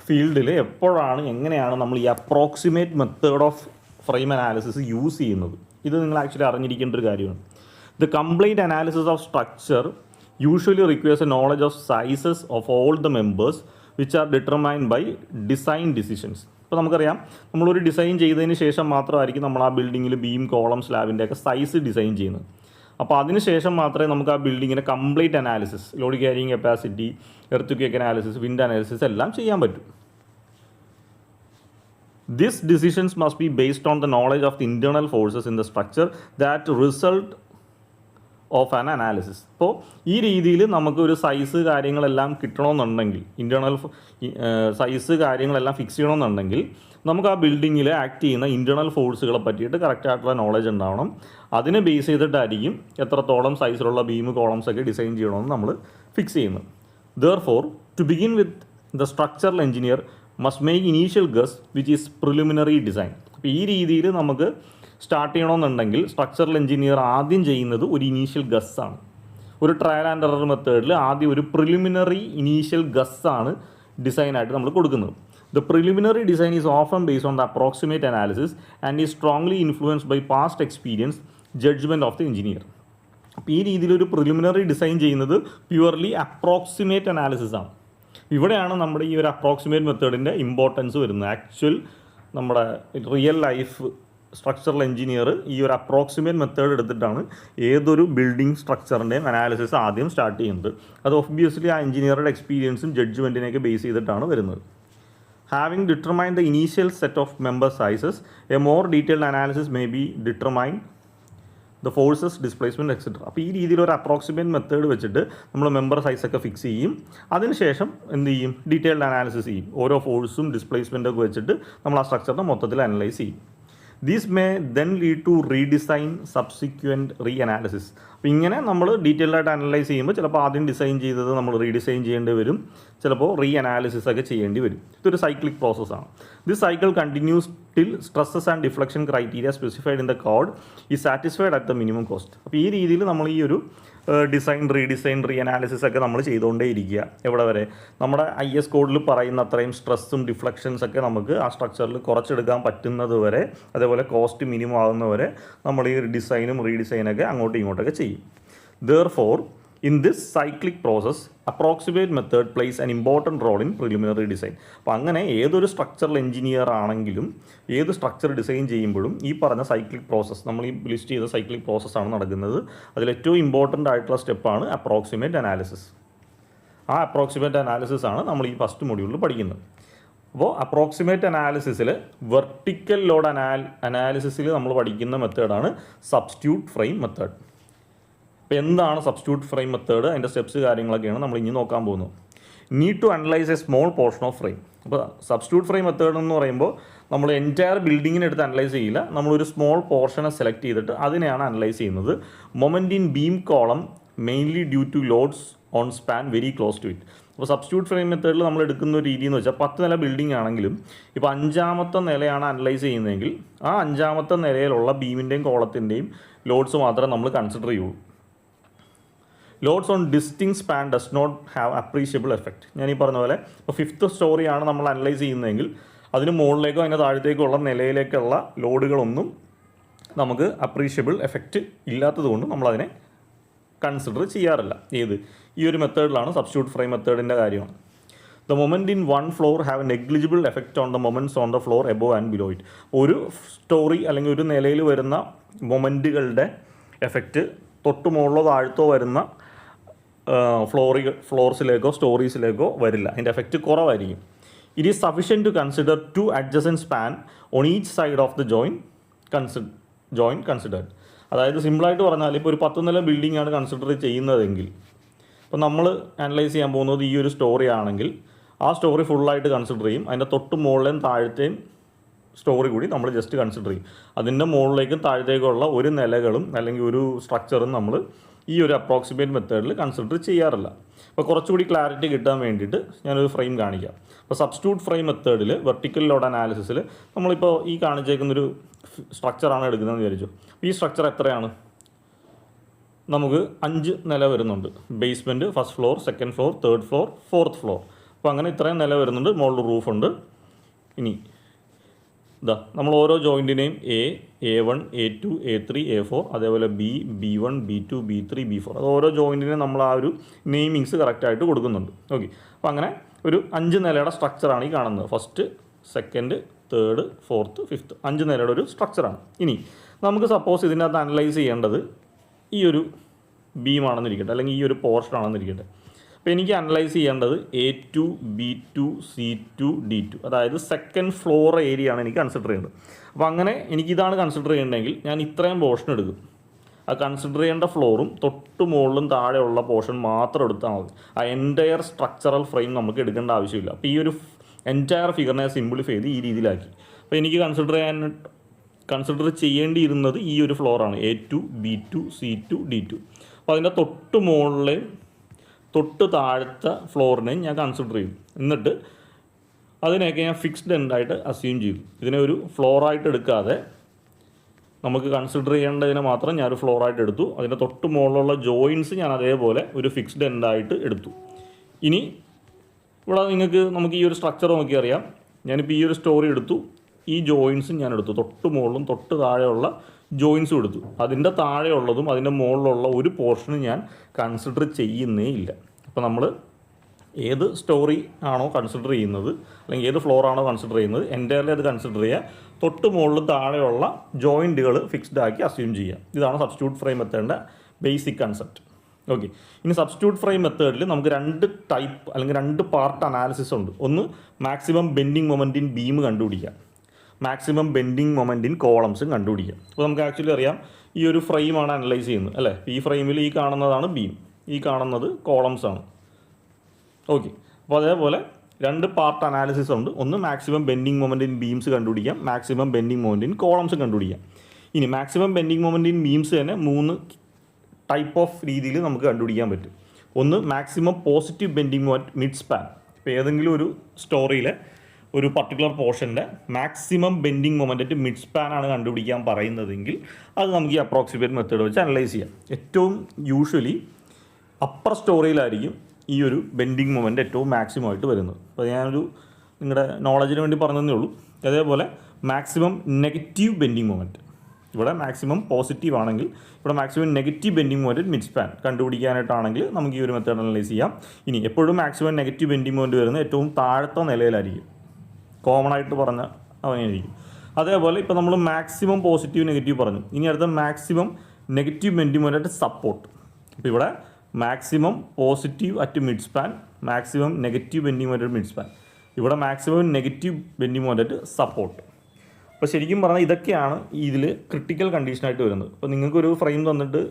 ഫീൽഡിൽ എപ്പോഴാണ് എങ്ങനെയാണ് നമ്മൾ ഈ approximate method of frame analysis use ചെയ്യുന്നത്? ഇത് നിങ്ങൾ ആക്ച്വലി അറിഞ്ഞിരിക്കേണ്ട ഒരു കാര്യമാണ്. The complete analysis of structure usually requires a knowledge of sizes of all the members which are determined by design decisions. ഇപ്പോൾ നമുക്കറിയാം, നമ്മളൊരു ഡിസൈൻ ചെയ്തതിന് ശേഷം മാത്രമായിരിക്കും നമ്മൾ ആ ബിൽഡിങ്ങിൽ ബീം, കോളം, സ്ലാബിൻ്റെയൊക്കെ സൈസ് ഡിസൈൻ ചെയ്യുന്നത്. അപ്പോൾ അതിന് ശേഷം മാത്രമേ നമുക്ക് ആ ബിൽഡിങ്ങിൻ്റെ complete analysis, load carrying capacity, earth quake analysis, wind analysis എല്ലാം ചെയ്യാൻ പറ്റും. These decisions must be based on the knowledge of the internal forces in the structure that result of an analysis. അപ്പോൾ ഈ രീതിയിൽ നമുക്ക് ഒരു സൈസ് കാര്യങ്ങളെല്ലാം കിട്ടണമെന്നുണ്ടെങ്കിൽ, ഇൻറ്റേർണൽ സൈസ് കാര്യങ്ങളെല്ലാം ഫിക്സ് ചെയ്യണമെന്നുണ്ടെങ്കിൽ നമുക്ക് ആ ബിൽഡിങ്ങിൽ ആക്ട് ചെയ്യുന്ന ഇൻറ്റേർണൽ ഫോഴ്സുകളെ പറ്റിയിട്ട് കറക്റ്റായിട്ടുള്ള നോളജ് ഉണ്ടാവണം. അതിനെ ബേസ് ചെയ്തിട്ടായിരിക്കും എത്രത്തോളം സൈസിലുള്ള ബീം, കോളംസ് ഒക്കെ ഡിസൈൻ ചെയ്യണമെന്ന് നമ്മൾ ഫിക്സ് ചെയ്യുന്നത്. Therefore, to begin with, the structural engineer must make initial guess which is preliminary design. അപ്പോൾ അപ്പോൾ ഈ രീതിയിൽ നമുക്ക് സ്റ്റാർട്ട് ചെയ്യണമെന്നുണ്ടെങ്കിൽ സ്ട്രക്ചറൽ എഞ്ചിനീയർ ആദ്യം ചെയ്യുന്നത് ഒരു ഇനീഷ്യൽ ഗസ്സാണ്. ഒരു ട്രയൽ ആൻഡ് എറർ മെത്തേഡിൽ ആദ്യം ഒരു പ്രിലിമിനറി ഇനീഷ്യൽ ഗസ്സാണ് ഡിസൈനായിട്ട് നമ്മൾ കൊടുക്കുന്നത്. The preliminary design is often based on the approximate analysis and is strongly influenced by past experience, judgment of the engineer. അപ്പോൾ ഈ രീതിയിൽ ഒരു പ്രിലിമിനറി ഡിസൈൻ ചെയ്യുന്നത് പ്യുവർലി അപ്രോക്സിമേറ്റ് അനാലിസിസ് ആണ്. ഇവിടെയാണ് നമ്മുടെ ഈ ഒരു അപ്രോക്സിമേറ്റ് മെത്തേഡിൻ്റെ ഇമ്പോർട്ടൻസ് വരുന്നത്. ആക്ച്വൽ നമ്മുടെ റിയൽ ലൈഫ് സ്ട്രക്ചറൽ എഞ്ചിനീയർ ഈ ഒരു അപ്രോക്സിമേറ്റ് മെത്തേഡ് എടുത്തിട്ടാണ് ഏതൊരു ബിൽഡിംഗ് സ്ട്രക്ചറിൻ്റെയും അനാലിസിസ് ആദ്യം സ്റ്റാർട്ട് ചെയ്യുന്നത്. അത് ഒബ്വിയസ്ലി ആ എഞ്ചിനീയറുടെ എക്സ്പീരിയൻസും ജഡ്ജ്മെൻറ്റിനെയൊക്കെ ബേസ് ചെയ്തിട്ടാണ് വരുന്നത്. Having determined the initial set of member sizes, a more detailed analysis may be determined the forces, displacement, etc. അപ്പോൾ ഈ രീതിയിൽ ഒരു അപ്രോക്സിമേറ്റ് മെത്തേഡ് വെച്ചിട്ട് നമ്മൾ മെമ്പർ സൈസൊക്കെ ഫിക്സ് ചെയ്യും. അതിനുശേഷം എന്ത് ചെയ്യും? ഡീറ്റെയിൽഡ് അനാലിസിസ് ചെയ്യും. ഓരോ ഫോഴ്സും ഡിസ്പ്ലേസ്മെൻറ്റൊക്കെ വെച്ചിട്ട് നമ്മൾ ആ സ്ട്രക്ചറിനെ മൊത്തത്തിൽ അനലൈസ് ചെയ്യും. These may then lead to redesign subsequent reanalysis. അപ്പോൾ ഇങ്ങനെ നമ്മൾ ഡീറ്റെയിൽഡായിട്ട് അനലൈസ് ചെയ്യുമ്പോൾ ചിലപ്പോൾ ആദ്യം ഡിസൈൻ ചെയ്തത് നമ്മൾ റീഡിസൈൻ ചെയ്യേണ്ടി വരും, ചിലപ്പോൾ റീ അനാലിസിസ് ഒക്കെ ചെയ്യേണ്ടി വരും. ഇതൊരു സൈക്ലിക് പ്രോസസ്സാണ്. This cycle continues till stresses and deflection criteria specified in the code is satisfied at the minimum cost. അപ്പോൾ ഈ രീതിയിൽ നമ്മൾ ഈ ഒരു ഡിസൈൻ റീ അനാലിസിസ് ഒക്കെ നമ്മൾ ചെയ്തുകൊണ്ടേ ഇരിക്കുക. എവിടെ വരെ? നമ്മുടെ IS കോഡിൽ പറയുന്ന അത്രയും സ്ട്രെസ്സും ഡിഫ്ലക്ഷൻസ് ഒക്കെ നമുക്ക് ആ സ്ട്രക്ചറിൽ കുറച്ചെടുക്കാൻ പറ്റുന്നത് വരെ, അതേപോലെ കോസ്റ്റ് മിനിമം ആകുന്നവരെ നമ്മൾ ഈ ഡിസൈനും റീഡിസൈനൊക്കെ അങ്ങോട്ടും ഇങ്ങോട്ടൊക്കെ ചെയ്യും. Therefore, in this cyclic process, approximate method plays an important role in preliminary design. അപ്പോൾ അങ്ങനെ ഏതൊരു സ്ട്രക്ചറൽ എഞ്ചിനീയർ ആണെങ്കിലും ഏത് സ്ട്രക്ചർ ഡിസൈൻ ചെയ്യുമ്പോഴും ഈ പറഞ്ഞ സൈക്ലിക് പ്രോസസ്സ്, നമ്മൾ ഈ ലിസ്റ്റ് ചെയ്ത സൈക്ലിക് പ്രോസസ്സാണ് നടക്കുന്നത്. അതിലേറ്റവും ഇമ്പോർട്ടൻ്റ് ആയിട്ടുള്ള സ്റ്റെപ്പാണ് അപ്രോക്സിമേറ്റ് അനാലിസിസ്. ആ അപ്രോക്സിമേറ്റ് അനാലിസിസ് ആണ് നമ്മൾ ഈ ഫസ്റ്റ് മൊഡ്യൂളിൽ പഠിക്കുന്നത്. അപ്പോൾ അപ്രോക്സിമേറ്റ് അനാലിസിസിൽ വെർട്ടിക്കൽ ലോഡ് അനാലിസിസിൽ നമ്മൾ പഠിക്കുന്ന മെത്തേഡാണ് സബ്സ്റ്റിറ്റ്യൂട്ട് ഫ്രെയിം മെത്തേഡ്. അപ്പോൾ എന്താണ് സബ്സ്റ്റിറ്റ്യൂട്ട് ഫ്രെയിം മെത്തേഡ്, അതിൻ്റെ സ്റ്റെപ്സ് കാര്യങ്ങളൊക്കെയാണ് നമ്മൾ ഇനി നോക്കാൻ പോകുന്നത്. Need to analyse a small portion of frame. അപ്പോൾ സബ്സ്റ്റിറ്റ്യൂട്ട് ഫ്രെയിം മെത്തേഡ് എന്ന് പറയുമ്പോൾ നമ്മൾ എൻറ്റയർ ബിൽഡിങ്ങിനെടുത്ത് അനലൈസ് ചെയ്യില്ല, നമ്മളൊരു സ്മോൾ പോർഷനെ സെലക്ട് ചെയ്തിട്ട് അതിനെയാണ് അനലൈസ് ചെയ്യുന്നത്. Moment in beam column mainly due to loads on span very close to it. അപ്പോൾ സബ്സ്റ്റിറ്റ്യൂട്ട് ഫ്രെയിം മെത്തേഡിൽ നമ്മൾ എടുക്കുന്ന ഒരു രീതി എന്ന് വെച്ചാൽ 10 നില ബിൽഡിംഗ് ആണെങ്കിലും ഇപ്പോൾ 5ാമത്തെ നിലയാണ് അനലൈസ് ചെയ്യുന്നതെങ്കിൽ ആ 5ാമത്തെ നിലയിലുള്ള ബീമിൻ്റെയും കോളത്തിൻ്റെയും ലോഡ്സ് മാത്രമേ നമ്മൾ കൺസിഡർ ചെയ്യുള്ളൂ. Loads on distant span does not have appreciable effect. ഞാൻ ഈ പറഞ്ഞ പോലെ ഇപ്പോൾ 5th സ്റ്റോറിയാണ് നമ്മൾ അനലൈസ് ചെയ്യുന്നതെങ്കിൽ അതിന് മുകളിലേക്കോ അതിൻ്റെ താഴത്തേക്കോ ഉള്ള നിലയിലേക്കുള്ള ലോഡുകളൊന്നും നമുക്ക് അപ്രീഷ്യബിൾ എഫക്റ്റ് ഇല്ലാത്തതുകൊണ്ട് നമ്മളതിനെ കൺസിഡർ ചെയ്യാറില്ല. ഏത്? ഈ ഒരു മെത്തേഡിലാണ് സബ്സ്റ്റിറ്റ്യൂട്ട് ഫ്രെയിം മെത്തേഡിൻ്റെ കാര്യമാണ്. The moment in one floor have negligible effect on the moments on the floor above and below it. ഒരു സ്റ്റോറി അല്ലെങ്കിൽ ഒരു നിലയിൽ വരുന്ന മൊമെൻറ്റുകളുടെ എഫക്റ്റ് തൊട്ട് മുകളിലോ താഴത്തോ വരുന്ന ഫ്ലോർസിലേക്കോ സ്റ്റോറീസിലേക്കോ വരില്ല. അതിൻ്റെ എഫക്റ്റ് കുറവായിരിക്കും. It is sufficient to consider 2 adjacent span on each side of the joint considered. അതായത് സിമ്പിളായിട്ട് പറഞ്ഞാൽ ഇപ്പോൾ ഒരു 10 നില ബിൽഡിംഗ് ആണ് കൺസിഡർ ചെയ്യുന്നതെങ്കിൽ ഇപ്പോൾ നമ്മൾ അനലൈസ് ചെയ്യാൻ പോകുന്നത് ഈ ഒരു സ്റ്റോറി ആണെങ്കിൽ ആ സ്റ്റോറി ഫുള്ളായിട്ട് കൺസിഡർ ചെയ്യും. അതിൻ്റെ തൊട്ട് മുകളിലെയും താഴത്തെയും സ്റ്റോറി കൂടി നമ്മൾ ജസ്റ്റ് കൺസിഡർ ചെയ്യും. അതിൻ്റെ മുകളിലേക്കും താഴത്തേക്കുള്ള ഒരു നിലകളും അല്ലെങ്കിൽ ഒരു സ്ട്രക്ചറും നമ്മൾ ഈ ഒരു അപ്രോക്സിമേറ്റ് മെത്തേഡിൽ കൺസിഡർ ചെയ്യാറില്ല. അപ്പോൾ കുറച്ചുകൂടി ക്ലാരിറ്റി കിട്ടാൻ വേണ്ടിയിട്ട് ഞാനൊരു ഫ്രെയിം കാണിക്കാം. അപ്പോൾ സബ്സ്റ്റിറ്റ്യൂട്ട് ഫ്രെയിം മെത്തേഡിൽ വെർട്ടിക്കൽ ലോഡ് അനാലിസിസിൽ നമ്മളിപ്പോൾ ഈ കാണിച്ചേക്കുന്നൊരു സ്ട്രക്ചറാണ് എടുക്കുന്നതെന്ന് വിചാരിച്ചു. ഈ സ്ട്രക്ചർ എത്രയാണ്? നമുക്ക് 5 നില വരുന്നുണ്ട്. Basement, first floor, second floor, third floor, fourth floor. അപ്പോൾ അങ്ങനെ ഇത്രയും നില വരുന്നുണ്ട്. മുകളിൽ റൂഫുണ്ട്. ഇനി ഇതാ നമ്മൾ ഓരോ ജോയിൻറ്റിനെയും A1, A2, A3, A4, അതേപോലെ B1, B2, B3, B4 അത് ഓരോ ജോയിൻറ്റിനെയും നമ്മൾ ആ ഒരു നെയിമിങ്സ് കറക്റ്റായിട്ട് കൊടുക്കുന്നുണ്ട്. ഓക്കെ. അപ്പോൾ അങ്ങനെ ഒരു 5 നിലയുടെ സ്ട്രക്ചറാണ് ഈ കാണുന്നത്. First, second, third, fourth, fifth 5 നിലയുടെ ഒരു സ്ട്രക്ചറാണ്. ഇനി നമുക്ക് സപ്പോസ് ഇതിനകത്ത് അനലൈസ് ചെയ്യേണ്ടത് ഈ ഒരു ബീമാണെന്നിരിക്കട്ടെ, അല്ലെങ്കിൽ ഈ ഒരു പോർഷൻ ആണെന്നിരിക്കട്ടെ. അപ്പോൾ എനിക്ക് അനലൈസ് ചെയ്യേണ്ടത് A2, B2, C2, D2 അതായത് സെക്കൻഡ് ഫ്ലോർ ഏരിയ ആണ് എനിക്ക് കൺസിഡർ ചെയ്യേണ്ടത്. അപ്പോൾ അങ്ങനെ എനിക്കിതാണ് കൺസിഡർ ചെയ്യേണ്ടതെങ്കിൽ ഞാൻ ഇത്രയും പോർഷൻ എടുക്കും. ആ കൺസിഡർ ചെയ്യേണ്ട ഫ്ലോറും തൊട്ട് മുകളിലും താഴെയുള്ള പോർഷൻ മാത്രം എടുത്താൽ മതി. ആ എൻറ്റയർ സ്ട്രക്ചറൽ ഫ്രെയിം നമുക്ക് എടുക്കേണ്ട ആവശ്യമില്ല. അപ്പോൾ ഈ ഒരു എൻറ്റയർ ഫിഗറിനെ സിംപ്ലിഫൈ ചെയ്ത് ഈ രീതിയിലാക്കി. അപ്പോൾ എനിക്ക് കൺസിഡർ ചെയ്യേണ്ടിയിരുന്നത് ഈ ഒരു ഫ്ലോറാണ് A2, B2, C2, D2. അപ്പോൾ അതിൻ്റെ തൊട്ട് മുകളിലെയും തൊട്ട് താഴത്തെ ഫ്ലോറിനെയും ഞാൻ കൺസിഡർ ചെയ്യും. എന്നിട്ട് അതിനെയൊക്കെ ഞാൻ ഫിക്സ്ഡ് എൻഡായിട്ട് അസ്യൂം ചെയ്തു. ഇതിനെ ഒരു ഫ്ലോറായിട്ട് എടുക്കാതെ നമുക്ക് കൺസിഡർ ചെയ്യേണ്ടതിനെ മാത്രം ഞാനൊരു ഫ്ലോറായിട്ട് എടുത്തു. അതിൻ്റെ തൊട്ട് മുകളിലുള്ള ജോയിൻസ് ഞാൻ അതേപോലെ ഒരു ഫിക്സ്ഡ് എൻഡായിട്ട് എടുത്തു. ഇനി ഇവിടെ നമുക്ക് ഈ ഒരു സ്ട്രക്ചർ നോക്കി അറിയാം. ഞാനിപ്പോൾ ഈ ഒരു സ്റ്റോറി എടുത്തു, ഈ ജോയിൻസും ഞാൻ എടുത്തു, തൊട്ട് മുകളിലും തൊട്ട് താഴെയുള്ള ജോയിൻസും എടുത്തു. അതിൻ്റെ താഴെയുള്ളതും അതിൻ്റെ മുകളിലുള്ള ഒരു പോർഷനും ഞാൻ കൺസിഡർ ചെയ്യുന്നേ ഇല്ല. അപ്പോൾ നമ്മൾ ഏത് സ്റ്റോറി ആണോ കൺസിഡർ ചെയ്യുന്നത്, അല്ലെങ്കിൽ ഏത് ഫ്ലോറാണോ കൺസിഡർ ചെയ്യുന്നത്, എൻ്റയർലി അത് കൺസിഡർ ചെയ്യുക. തൊട്ട് മുകളിൽ താഴെയുള്ള ജോയിൻറ്റുകൾ ഫിക്സ്ഡ് ആക്കി അസ്യൂം ചെയ്യുക. ഇതാണ് സബ്സ്റ്റിറ്റ്യൂട്ട് ഫ്രെയിം മെത്തേഡിൻ്റെ ബേസിക് കൺസെപ്റ്റ്. ഓക്കെ, ഇനി സബ്സ്റ്റിറ്റ്യൂട്ട് ഫ്രെയിം മെത്തേഡിൽ നമുക്ക് 2 ടൈപ്പ് അല്ലെങ്കിൽ 2 പാർട്ട് അനാലിസിസ് ഉണ്ട്. ഒന്ന് maximum bending moment in beam കണ്ടുപിടിക്കുക, മാക്സിമം ബെൻഡിങ് മൊമെൻറ്റ് ഇൻ കോളംസും കണ്ടുപിടിക്കുക. അപ്പോൾ നമുക്ക് ആക്ച്വലി അറിയാം ഈ ഒരു ഫ്രെയിമാണ് അനലൈസ് ചെയ്യുന്നത് അല്ലേ. ഈ ഫ്രെയിമിൽ ഈ കാണുന്നതാണ് ബീം, ഈ കാണുന്നത് കോളംസ് ആണ്. ഓക്കെ, അപ്പോൾ അതേപോലെ 2 പാർട്ട് അനാലിസിസ് ഉണ്ട്. ഒന്ന് maximum bending moment in beams കണ്ടുപിടിക്കാം, maximum bending moment in columns കണ്ടുപിടിക്കാം. ഇനി maximum bending moment in beams തന്നെ 3 ടൈപ്പ് ഓഫ് രീതിയിൽ നമുക്ക് കണ്ടുപിടിക്കാൻ പറ്റും. ഒന്ന് maximum positive bending moment mid span. ഇപ്പോൾ ഏതെങ്കിലും ഒരു സ്റ്റോറിയിലെ ഒരു പർട്ടിക്കുലർ പോർഷൻ്റെ maximum bending moment mid span ആണ് കണ്ടുപിടിക്കാൻ പറയുന്നതെങ്കിൽ അത് നമുക്ക് ഈ അപ്രോക്സിമേറ്റ് മെത്തേഡ് വെച്ച് അനലൈസ് ചെയ്യാം. ഏറ്റവും യൂഷ്വലി അപ്പർ സ്റ്റോറിയിലായിരിക്കും ഈ ഒരു ബെൻഡിങ് മൊമെൻറ്റ് ഏറ്റവും മാക്സിമം ആയിട്ട് വരുന്നത്. അപ്പോൾ ഞാനൊരു നിങ്ങളുടെ നോളജിന് വേണ്ടി പറഞ്ഞതേ ഉള്ളൂ. അതേപോലെ മാക്സിമം നെഗറ്റീവ് ബെൻഡിങ് മൊമെൻറ്റ്, ഇവിടെ മാക്സിമം പോസിറ്റീവ് ആണെങ്കിൽ ഇവിടെ maximum negative bending moment mid span കണ്ടുപിടിക്കാനായിട്ടാണെങ്കിൽ നമുക്ക് ഈ ഒരു മെത്തേഡ് അനലൈസ് ചെയ്യാം. ഇനി എപ്പോഴും മാക്സിമം നെഗറ്റീവ് ബെൻഡിങ് മൊമെൻറ്റ് വരുന്നത് ഏറ്റവും താഴത്തെ നിലയിലായിരിക്കും, കോമൺ ആയിട്ട് പറഞ്ഞ അവനായിരിക്കും. അതേപോലെ ഇപ്പോൾ നമ്മൾ മാക്സിമം പോസിറ്റീവ് നെഗറ്റീവ് പറഞ്ഞു. ഇനി അടുത്ത maximum negative bending moment support. അപ്പോൾ ഇവിടെ maximum positive at mid span, maximum negative bending moment mid span, ഇവിടെ maximum negative bending moment support. അപ്പോൾ ശരിക്കും പറഞ്ഞാൽ ഇതൊക്കെയാണ് ഇതിൽ ക്രിട്ടിക്കൽ കണ്ടീഷനായിട്ട് വരുന്നത്. അപ്പോൾ നിങ്ങൾക്കൊരു ഫ്രെയിം തന്നിട്ട്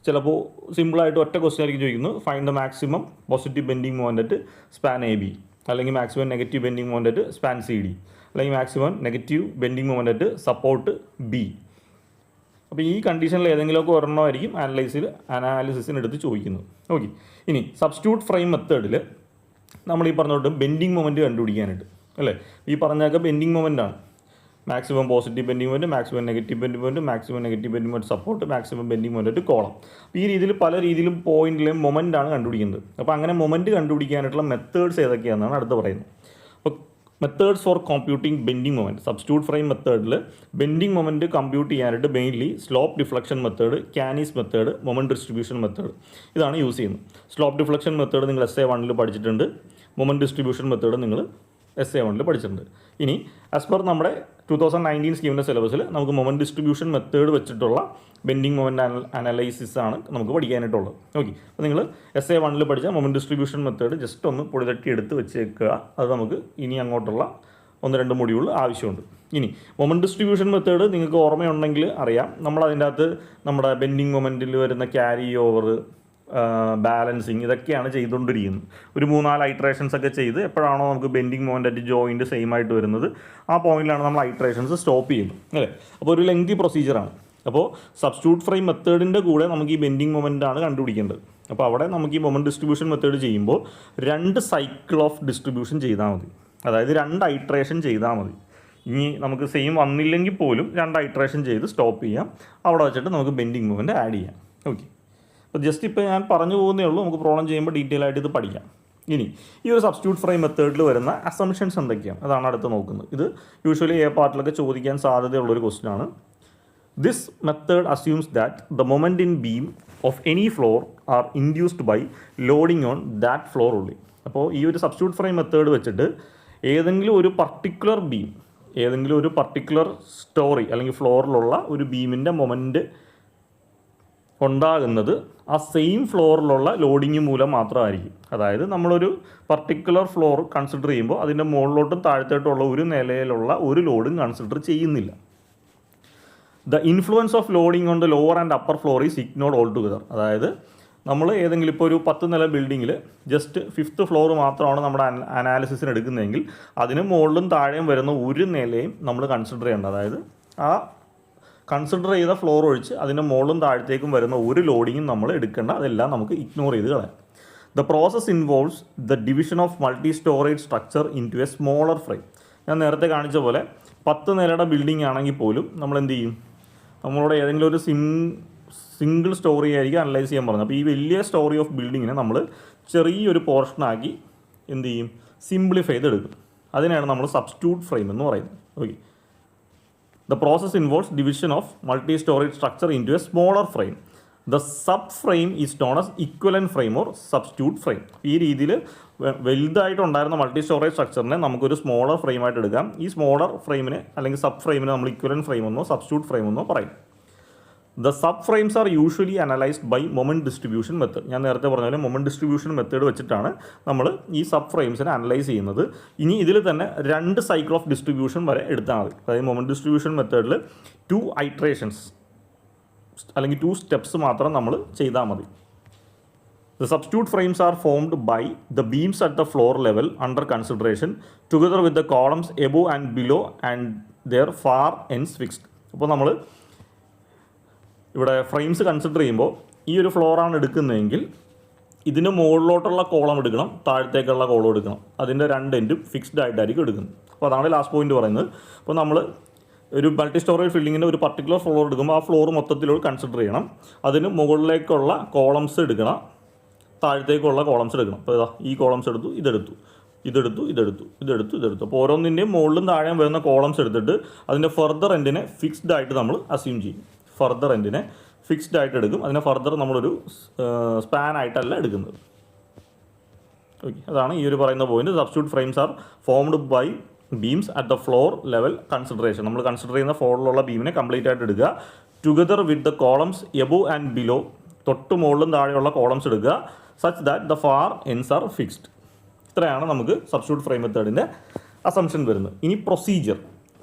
ചിലപ്പോൾ സിമ്പിളായിട്ട് ഒറ്റ ക്വസ്റ്റ്യൻ ആയിരിക്കും ചോദിക്കുന്നത്, find the maximum positive bending moment span A B, അല്ലെങ്കിൽ maximum negative bending moment span C D, അല്ലെങ്കിൽ maximum negative bending moment support B. അപ്പോൾ ഈ കണ്ടീഷനിൽ ഏതെങ്കിലുമൊക്കെ ഒരെണ്ണമായിരിക്കും അനാലിസിസിന് എടുത്ത് ചോദിക്കുന്നത്. ഓക്കെ, ഇനി സബ്സ്റ്റിറ്റ്യൂട്ട് ഫ്രെയിം മെത്തേഡിൽ നമ്മൾ ഈ പറഞ്ഞോട്ട് ബെൻഡിങ് മൊമെൻറ്റ് കണ്ടുപിടിക്കാനായിട്ട് അല്ലേ, ഈ പറഞ്ഞൊക്കെ ബെൻഡിങ് മൊമെൻ്റ് ആണ്. Maximum positive bending moment, maximum negative bending moment, maximum negative bending moment support, maximum bending moment column. ഈ രീതിയിൽ പല രീതിയിലും പോയിന്റിലെയും മൊമെൻ്റ് ആണ് കണ്ടുപിടിക്കുന്നത്. അപ്പോൾ അങ്ങനെ മൊമെൻറ്റ് കണ്ടുപിടിക്കാനായിട്ടുള്ള മെത്തേഡ്സ് ഏതൊക്കെയാണെന്നാണ് അടുത്ത് പറയുന്നത്. അപ്പോൾ methods for computing bending moment. Substitute frame മെത്തേഡിൽ ബെൻഡിങ് മൊമെൻറ്റ് കമ്പ്യൂട്ട് ചെയ്യാനായിട്ട് mainly slope deflection method, Kani's method, moment distribution method ഇതാണ് യൂസ് ചെയ്യുന്നത്. സ്ലോപ്പ് ഡിഫ്ലക്ഷൻ മെത്തേഡ് നിങ്ങൾ SA1 പഠിച്ചിട്ടുണ്ട്. മൊമെൻറ്റ് ഡിസ്ട്രിബ്യൂഷൻ മെത്തേഡ് നിങ്ങൾ SA1 പഠിച്ചിട്ടുണ്ട്. ഇനി ആസ് പെർ നമ്മുടെ 2019 സ്കീമിൻ്റെ സിലബസിൽ നമുക്ക് മൊമെൻറ്റ് ഡിസ്ട്രിബ്യൂഷൻ മെത്തേഡ് വെച്ചിട്ടുള്ള ബെൻഡിങ് മൊമെൻറ്റ് അനലൈസിസ് ആണ് നമുക്ക് പഠിക്കാനായിട്ടുള്ളത്. ഓക്കെ, അപ്പോൾ നിങ്ങൾ SA1 പഠിച്ച മൊമെൻറ്റ് ഡിസ്ട്രിബ്യൂഷൻ മെത്തേഡ് ജസ്റ്റ് ഒന്ന് പൊടിതട്ടി എടുത്ത് വെച്ചേക്കുക. അത് നമുക്ക് ഇനി അങ്ങോട്ടുള്ള 1-2 മൊഡ്യൂൾ ആവശ്യമുണ്ട്. ഇനി മൊമെൻറ്റ് ഡിസ്ട്രിബ്യൂഷൻ മെത്തേഡ് നിങ്ങൾക്ക് ഓർമ്മയുണ്ടെങ്കിൽ അറിയാം, നമ്മൾ അതിൻ്റെ അകത്ത് നമ്മുടെ ബെൻഡിങ് മൊമെൻറ്റിൽ വരുന്ന ക്യാരി ഓവർ, ബാലൻസിങ് ഇതൊക്കെയാണ് ചെയ്തുകൊണ്ടിരിക്കുന്നത്. ഒരു 3-4 ഐട്രേഷൻസ് ഒക്കെ ചെയ്ത് എപ്പോഴാണോ നമുക്ക് ബെൻഡിങ് മൊമെൻറ്റ് ജോയിൻറ്റ് സെയിം ആയിട്ട് വരുന്നത് ആ പോയിന്റിലാണ് നമ്മൾ ഐട്രേഷൻസ് സ്റ്റോപ്പ് ചെയ്യുന്നത് അല്ലേ. അപ്പോൾ ഒരു ലെങ്തി പ്രൊസീജിയറാണ്. അപ്പോൾ സബ്സ്റ്റിറ്റ്യൂട്ട് ഫ്രെയിം മെത്തേഡിൻ്റെ കൂടെ നമുക്ക് ഈ ബെൻഡിങ് മൊമെൻ്റ് ആണ് കണ്ടുപിടിക്കേണ്ടത്. അപ്പോൾ അവിടെ നമുക്ക് ഈ മൊമെൻറ്റ് ഡിസ്ട്രിബ്യൂഷൻ മെത്തേഡ് ചെയ്യുമ്പോൾ 2 സൈക്കിൾ ഓഫ് ഡിസ്ട്രിബ്യൂഷൻ ചെയ്താൽ മതി, അതായത് 2 ഐട്രേഷൻ ചെയ്താൽ മതി. ഇനി നമുക്ക് സെയിം വന്നില്ലെങ്കിൽ പോലും 2 ഐട്രേഷൻ ചെയ്ത് സ്റ്റോപ്പ് ചെയ്യാം. അവിടെ വെച്ചിട്ട് നമുക്ക് ബെൻഡിങ് മൊമെൻറ്റ് ആഡ് ചെയ്യാം. ഓക്കെ, അപ്പോൾ ജസ്റ്റ് ഇപ്പോൾ ഞാൻ പറഞ്ഞു പോകുന്നേ ഉള്ളൂ, നമുക്ക് പ്രോബ്ലം ചെയ്യുമ്പോൾ ഡീറ്റെയിൽ ആയിട്ട് ഇത് പഠിക്കാം. ഇനി ഈ ഒരു സബ്സ്റ്റിറ്റ്യൂട്ട് ഫ്രെയിം മെത്തേഡിൽ വരുന്ന അസംഷൻസ് എന്തൊക്കെയാണ് അതാണ് അടുത്ത് നോക്കുന്നത്. ഇത് യൂഷ്വലി പാർട്ടിലൊക്കെ ചോദിക്കാൻ സാധ്യതയുള്ളൊരു ക്വസ്റ്റ്യൻ ആണ്. This method assumes that the moment in beam of any floor are induced by loading on that floor only. അപ്പോൾ ഈ ഒരു സബ്സ്റ്റിറ്റ്യൂട്ട് ഫ്രെയിം മെത്തേഡ് വെച്ചിട്ട് ഏതെങ്കിലും ഒരു പർട്ടിക്കുലർ ബീം, ഏതെങ്കിലും ഒരു പർട്ടിക്കുലർ സ്റ്റോറി അല്ലെങ്കിൽ ഫ്ലോറിലുള്ള ഒരു ബീമിൻ്റെ മൊമെൻറ്റ് ഉണ്ടാകുന്നത് ആ സെയിം ഫ്ലോറിലുള്ള ലോഡിങ് മൂലം മാത്രമായിരിക്കും. അതായത് നമ്മളൊരു പർട്ടിക്കുലർ ഫ്ലോർ കൺസിഡർ ചെയ്യുമ്പോൾ അതിൻ്റെ മുകളിലോട്ടും താഴത്തോട്ടുള്ള ഒരു നിലയിലുള്ള ഒരു ലോഡും കൺസിഡർ ചെയ്യുന്നില്ല. The influence of loading on the lower and upper floor is ignored all together. അതായത് നമ്മൾ ഏതെങ്കിലും ഇപ്പോൾ ഒരു 10 നില ബിൽഡിങ്ങിൽ ജസ്റ്റ് 5th ഫ്ലോർ മാത്രമാണ് നമ്മുടെ അനാലിസിസിന് എടുക്കുന്നതെങ്കിൽ അതിന് മുകളിലും താഴെയും വരുന്ന ഒരു നിലയും നമ്മൾ കൺസിഡർ ചെയ്യേണ്ട. അതായത് ആ കൺസിഡർ ചെയ്ത ഫ്ലോർ ഒഴിച്ച് അതിൻ്റെ മുകളിലും താഴത്തേക്കും വരുന്ന ഒരു ലോഡിങ്ങും നമ്മൾ എടുക്കേണ്ട, അതെല്ലാം നമുക്ക് ഇഗ്നോർ ചെയ്ത് കളയാം. The process involves the division of multi storage structure into a smaller frame. ഞാൻ നേരത്തെ കാണിച്ച പോലെ 10 നിലയുടെ ബിൽഡിംഗ് ആണെങ്കിൽ പോലും നമ്മൾ എന്ത് ചെയ്യും, നമ്മളോട് ഏതെങ്കിലും ഒരു സിംഗിൾ സ്റ്റോറി ആയിരിക്കും അനലൈസ് ചെയ്യാൻ പറഞ്ഞത്. അപ്പോൾ ഈ വലിയ സ്റ്റോറി ഓഫ് ബിൽഡിങ്ങിനെ നമ്മൾ ചെറിയൊരു പോർഷനാക്കി എന്ത് ചെയ്യും, സിംപ്ലിഫൈ ചെയ്തെടുക്കും. അതിനാണ് നമ്മൾ സബ്സ്റ്റിറ്റ്യൂട്ട് ഫ്രെയിം എന്ന് പറയുന്നത്. Okay, the process involves division of multi storage structure into a smaller frame. The sub frame is known as equivalent frame or substitute frame. ഈ രീതിയിൽ വലുതായിട്ടുണ്ടായിരുന്ന മൾട്ടി സ്റ്റോറേജ് സ്ട്രക്ചറിനെ നമുക്കൊരു സ്മോളർ ഫ്രെയിമായിട്ട് എടുക്കാം. ഈ സ്മോളർ ഫ്രെയിമിനെ അല്ലെങ്കിൽ sub ഫ്രെയിമിനെ നമ്മൾ ഇക്വലൻറ്റ് ഫ്രെയിം എന്നോ substitute frame എന്നോ പറയും. The sub frames are usually analysed by moment distribution method. ഞാൻ നേരത്തെ പറഞ്ഞ പോലെ മൊമെൻറ്റ് ഡിസ്ട്രിബ്യൂഷൻ മെത്തേഡ് വെച്ചിട്ടാണ് നമ്മൾ ഈ സബ് ഫ്രെയിംസിനെ അനലൈസ് ചെയ്യുന്നത്. ഇനി ഇതിൽ തന്നെ 2 സൈക്കിൾ ഓഫ് ഡിസ്ട്രിബ്യൂഷൻ വരെ എടുത്താൽ മതി. അതായത് മൊമെൻറ്റ് ഡിസ്ട്രിബ്യൂഷൻ മെത്തേഡിൽ 2 ഐട്രേഷൻസ് അല്ലെങ്കിൽ 2 സ്റ്റെപ്സ് മാത്രം നമ്മൾ ചെയ്താൽ മതി. The substitute frames are formed by the beams at the floor level under consideration together with the columns above and below and their far ends fixed. അപ്പോൾ നമ്മൾ ഇവിടെ ഫ്രെയിംസ് കൺസിഡർ ചെയ്യുമ്പോൾ ഈ ഒരു ഫ്ലോറാണ് എടുക്കുന്നതെങ്കിൽ ഇതിന് മുകളിലോട്ടുള്ള കോളം എടുക്കണം, താഴത്തേക്കുള്ള കോളം എടുക്കണം. അതിൻ്റെ 2 എൻഡും ഫിക്സ്ഡ് ആയിട്ടായിരിക്കും എടുക്കുന്നത്. അപ്പോൾ അതാണ് ലാസ്റ്റ് പോയിന്റ് പറയുന്നത്. അപ്പോൾ നമ്മൾ ഒരു മൾട്ടി സ്റ്റോറേജ് ബിൽഡിങ്ങിൻ്റെ ഒരു പർട്ടിക്കുലർ ഫ്ലോർ എടുക്കുമ്പോൾ ആ ഫ്ലോർ മൊത്തത്തിലൂടെ കൺസിഡർ ചെയ്യണം. അതിന് മുകളിലേക്കുള്ള കോളംസ് എടുക്കണം, താഴത്തേക്കുള്ള കോളംസ് എടുക്കണം. അപ്പോൾ ഇതാ ഈ കോളംസ് എടുത്തു, ഇതെടുത്തു, ഇതെടുത്തു, ഇതെടുത്തു, ഇതെടുത്തു, ഇതെടുത്തു. അപ്പോൾ ഓരോന്നിൻ്റെയും മുകളിലും താഴെയും വരുന്ന കോളംസ് എടുത്തിട്ട് അതിൻ്റെ ഫർദർ എൻഡിനെ ഫിക്സ്ഡ് ആയിട്ട് നമ്മൾ അസ്യൂം ചെയ്യും. ഫർദർ എൻഡിനെ ഫിക്സ്ഡ് ആയിട്ട് എടുക്കും. അതിനെ ഫർദർ നമ്മളൊരു സ്പാൻ ആയിട്ടല്ല എടുക്കുന്നത്. ഓക്കെ, അതാണ് ഈ ഒരു പറയുന്ന point. Substitute frames are formed by beams at the floor level consideration. നമ്മൾ കൺസിഡർ ചെയ്യുന്ന ഫ്ലോറിലുള്ള ബീമിനെ കംപ്ലീറ്റ് ആയിട്ട് എടുക്കുക. Together with the columns above and below, തൊട്ട് മുകളിലും താഴെയുള്ള കോളംസ് എടുക്കുക. Such that the far ends are fixed. ഇത്രയാണ് നമുക്ക് സബ്സ്റ്റിറ്റ്യൂട്ട് ഫ്രെയിം മെത്തേഡിൻ്റെ അസംഷൻ വരുന്നത്. ഇനി പ്രൊസീജിയർ,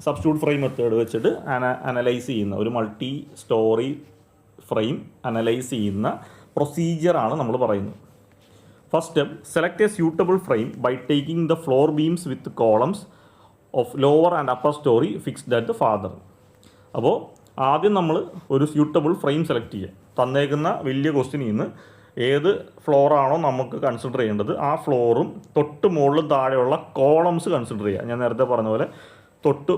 സബ്സ്റ്റിറ്റ്യൂട്ട് ഫ്രെയിം മെത്തേഡ് വെച്ചിട്ട് അനലൈസ് ചെയ്യുന്ന ഒരു മൾട്ടി സ്റ്റോറി ഫ്രെയിം അനലൈസ് ചെയ്യുന്ന പ്രൊസീജിയറാണ് നമ്മൾ പറയുന്നത്. First step, select a suitable frame by taking the floor beams with columns of lower and upper storey fixed at the farther. അപ്പോൾ ആദ്യം നമ്മൾ ഒരു സ്യൂട്ടബിൾ ഫ്രെയിം സെലക്ട് ചെയ്യുക. തന്നേക്കുന്ന വലിയ ക്വസ്റ്റ്യനിൽ നിന്ന് ഏത് ഫ്ലോറാണോ നമുക്ക് കൺസിഡർ ചെയ്യേണ്ടത് ആ ഫ്ലോറും തൊട്ട് മുകളിലും താഴെയുള്ള കോളംസ് കൺസിഡർ ചെയ്യുക. ഞാൻ നേരത്തെ പറഞ്ഞ പോലെ തൊട്ട്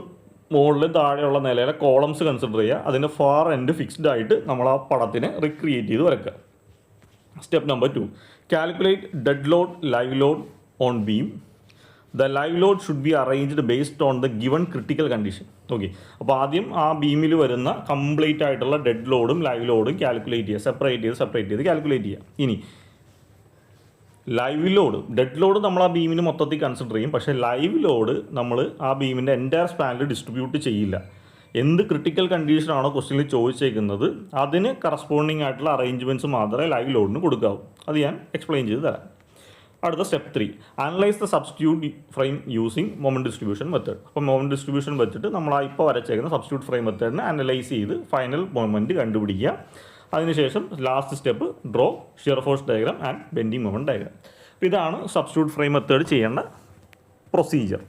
മുകളിലും താഴെയുള്ള നിലയിലെ കോളംസ് കൺസിഡർ ചെയ്യുക. അതിൻ്റെ ഫാർ എൻഡ് ഫിക്സ്ഡ് ആയിട്ട് നമ്മൾ ആ പടത്തിനെ റിക്രിയേറ്റ് ചെയ്ത് വരയ്ക്കുക. Step number 2, calculate dead load, live load on beam. The live load should be arranged based on the given critical condition. Okay, അപ്പോൾ ആദ്യം ആ ബീമിൽ വരുന്ന കംപ്ലീറ്റ് ആയിട്ടുള്ള ഡെഡ് ലോഡും ലൈവ് ലോഡും കാൽക്കുലേറ്റ് ചെയ്യുക. സെപ്പറേറ്റ് ചെയ്ത് കാൽക്കുലേറ്റ് ചെയ്യുക. ഇനി ലൈവ് ലോഡ്, ഡെഡ് ലോഡ് നമ്മൾ ആ ബീമിന് മൊത്തത്തിൽ കൺസിഡർ ചെയ്യും. പക്ഷേ ലൈവ് ലോഡ് നമ്മൾ ആ ബീമിൻ്റെ എൻറ്റയർ സ്പാനിൽ ഡിസ്ട്രിബ്യൂട്ട് ചെയ്യില്ല. എന്ത് ക്രിട്ടിക്കൽ കണ്ടീഷനാണോ ക്വസ്റ്റ്യനിൽ ചോദിച്ചേക്കുന്നത് അതിന് കറസ്പോണ്ടിങ് ആയിട്ടുള്ള അറേഞ്ച്മെൻറ്റ്സ് മാത്രമേ ലൈവ് ലോഡിന് കൊടുക്കാവൂ. അത് ഞാൻ എക്സ്പ്ലെയിൻ ചെയ്ത് തരാം. അടുത്ത step 3, analyse the substitute frame using moment distribution method. അപ്പോൾ മൊമെൻറ്റ് ഡിസ്ട്രിബ്യൂഷൻ വെച്ചിട്ട് നമ്മൾ ഇപ്പോൾ വരച്ചേക്കുന്ന സബ്സ്റ്റിറ്റ്യൂട്ട് ഫ്രെയിം മെത്തേഡിനെ അനലൈസ് ചെയ്ത് ഫൈനൽ മൊമെൻറ്റ് കണ്ടുപിടിക്കുക. അതിനുശേഷം last step, draw shear force diagram and bending moment diagram. അപ്പോൾ ഇതാണ് സബ്സ്റ്റിറ്റ്യൂട്ട് ഫ്രെയിം മെത്തേഡ് ചെയ്യേണ്ട പ്രൊസീജിയർ.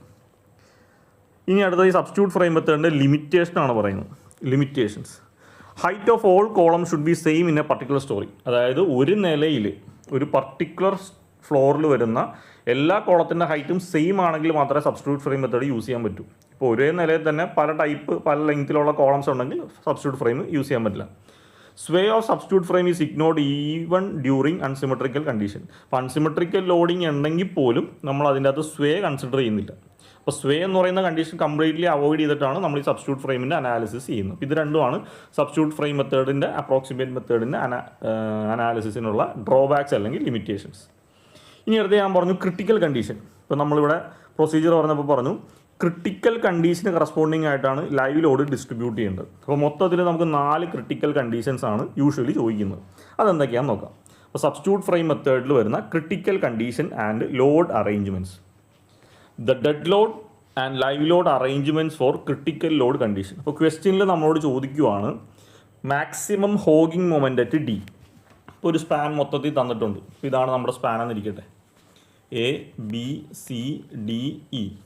ഇനി അടുത്ത ഈ സബ്സ്റ്റിറ്റ്യൂട്ട് ഫ്രെയിം മെത്തേഡിൻ്റെ ലിമിറ്റേഷനാണ് പറയുന്നത്. Limitations, height of all column should be same in A particular story. അതായത് ഒരു നിലയിൽ ഒരു പർട്ടിക്കുലർ ഫ്ലോറിൽ വരുന്ന എല്ലാ കോളത്തിൻ്റെ ഹൈറ്റും സെയിം ആണെങ്കിൽ മാത്രമേ സബ്സ്റ്റിറ്റ്യൂട്ട് ഫ്രെയിം മെത്തേഡ് യൂസ് ചെയ്യാൻ പറ്റൂ. ഇപ്പോൾ ഒരേ നിലയിൽ തന്നെ പല ലെങ്ത്തിലുള്ള കോളംസ് ഉണ്ടെങ്കിൽ സബ്സ്റ്റിറ്റ്യൂട്ട് ഫ്രെയിം യൂസ് ചെയ്യാൻ പറ്റില്ല. Sway of substitute frame is ignored even during unsymmetrical condition. അപ്പോൾ അൺസിമെട്രിക്കൽ ലോഡിങ് ഉണ്ടെങ്കിൽ പോലും നമ്മൾ അതിൻ്റെ അകത്ത് സ്വേ കൺസിഡർ ചെയ്യുന്നില്ല. അപ്പോൾ സ്വേ എന്ന് പറയുന്ന കണ്ടീഷൻ കംപ്ലീറ്റ്ലി അവോയ്ഡ് ചെയ്തിട്ടാണ് നമ്മൾ ഈ സബ്സ്റ്റിറ്റ്യൂട്ട് ഫ്രെയിമിൻ്റെ അനാലിസിസ് ചെയ്യുന്നത്. ഇത് രണ്ടുമാണ് സബ്സ്റ്റിറ്റ്യൂട്ട് ഫ്രെയിം മെത്തേഡിൻ്റെ അപ്രോക്സിമേറ്റ് മെത്തേഡിൻ്റെ അനാലിസിസിനുള്ള ഡ്രോബാക്സ് അല്ലെങ്കിൽ ലിമിറ്റേഷൻസ്. ഇനി അടുത്ത് ഞാൻ പറഞ്ഞു ക്രിട്ടിക്കൽ കണ്ടീഷൻ. ഇപ്പോൾ നമ്മളിവിടെ പ്രൊസീജിയർ പറഞ്ഞപ്പോൾ പറഞ്ഞു ക്രിട്ടിക്കൽ കണ്ടീഷന് കറസ്പോണ്ടിങ് ആയിട്ടാണ് ലൈവ് ലോഡ് ഡിസ്ട്രിബ്യൂട്ട് ചെയ്യേണ്ടത്. അപ്പോൾ മൊത്തത്തിൽ നമുക്ക് 4 ക്രിട്ടിക്കൽ കണ്ടീഷൻസ് ആണ് യൂഷ്വലി ചോദിക്കുന്നത്. അതെന്തൊക്കെയാണെന്ന് നോക്കാം. അപ്പോൾ സബ്സ്റ്റിറ്റ്യൂട്ട് ഫ്രെയിം മെത്തേഡിൽ വരുന്ന critical condition and load arrangements. The dead load and live load arrangements for critical load condition. അപ്പോൾ ക്വസ്റ്റ്യനിൽ നമ്മളോട് ചോദിക്കുവാണ് maximum hogging moment at D. ഇപ്പോൾ ഒരു സ്പാൻ മൊത്തത്തിൽ തന്നിട്ടുണ്ട്. ഇതാണ് നമ്മുടെ സ്പാൻ എന്നിരിക്കട്ടെ, ABCDE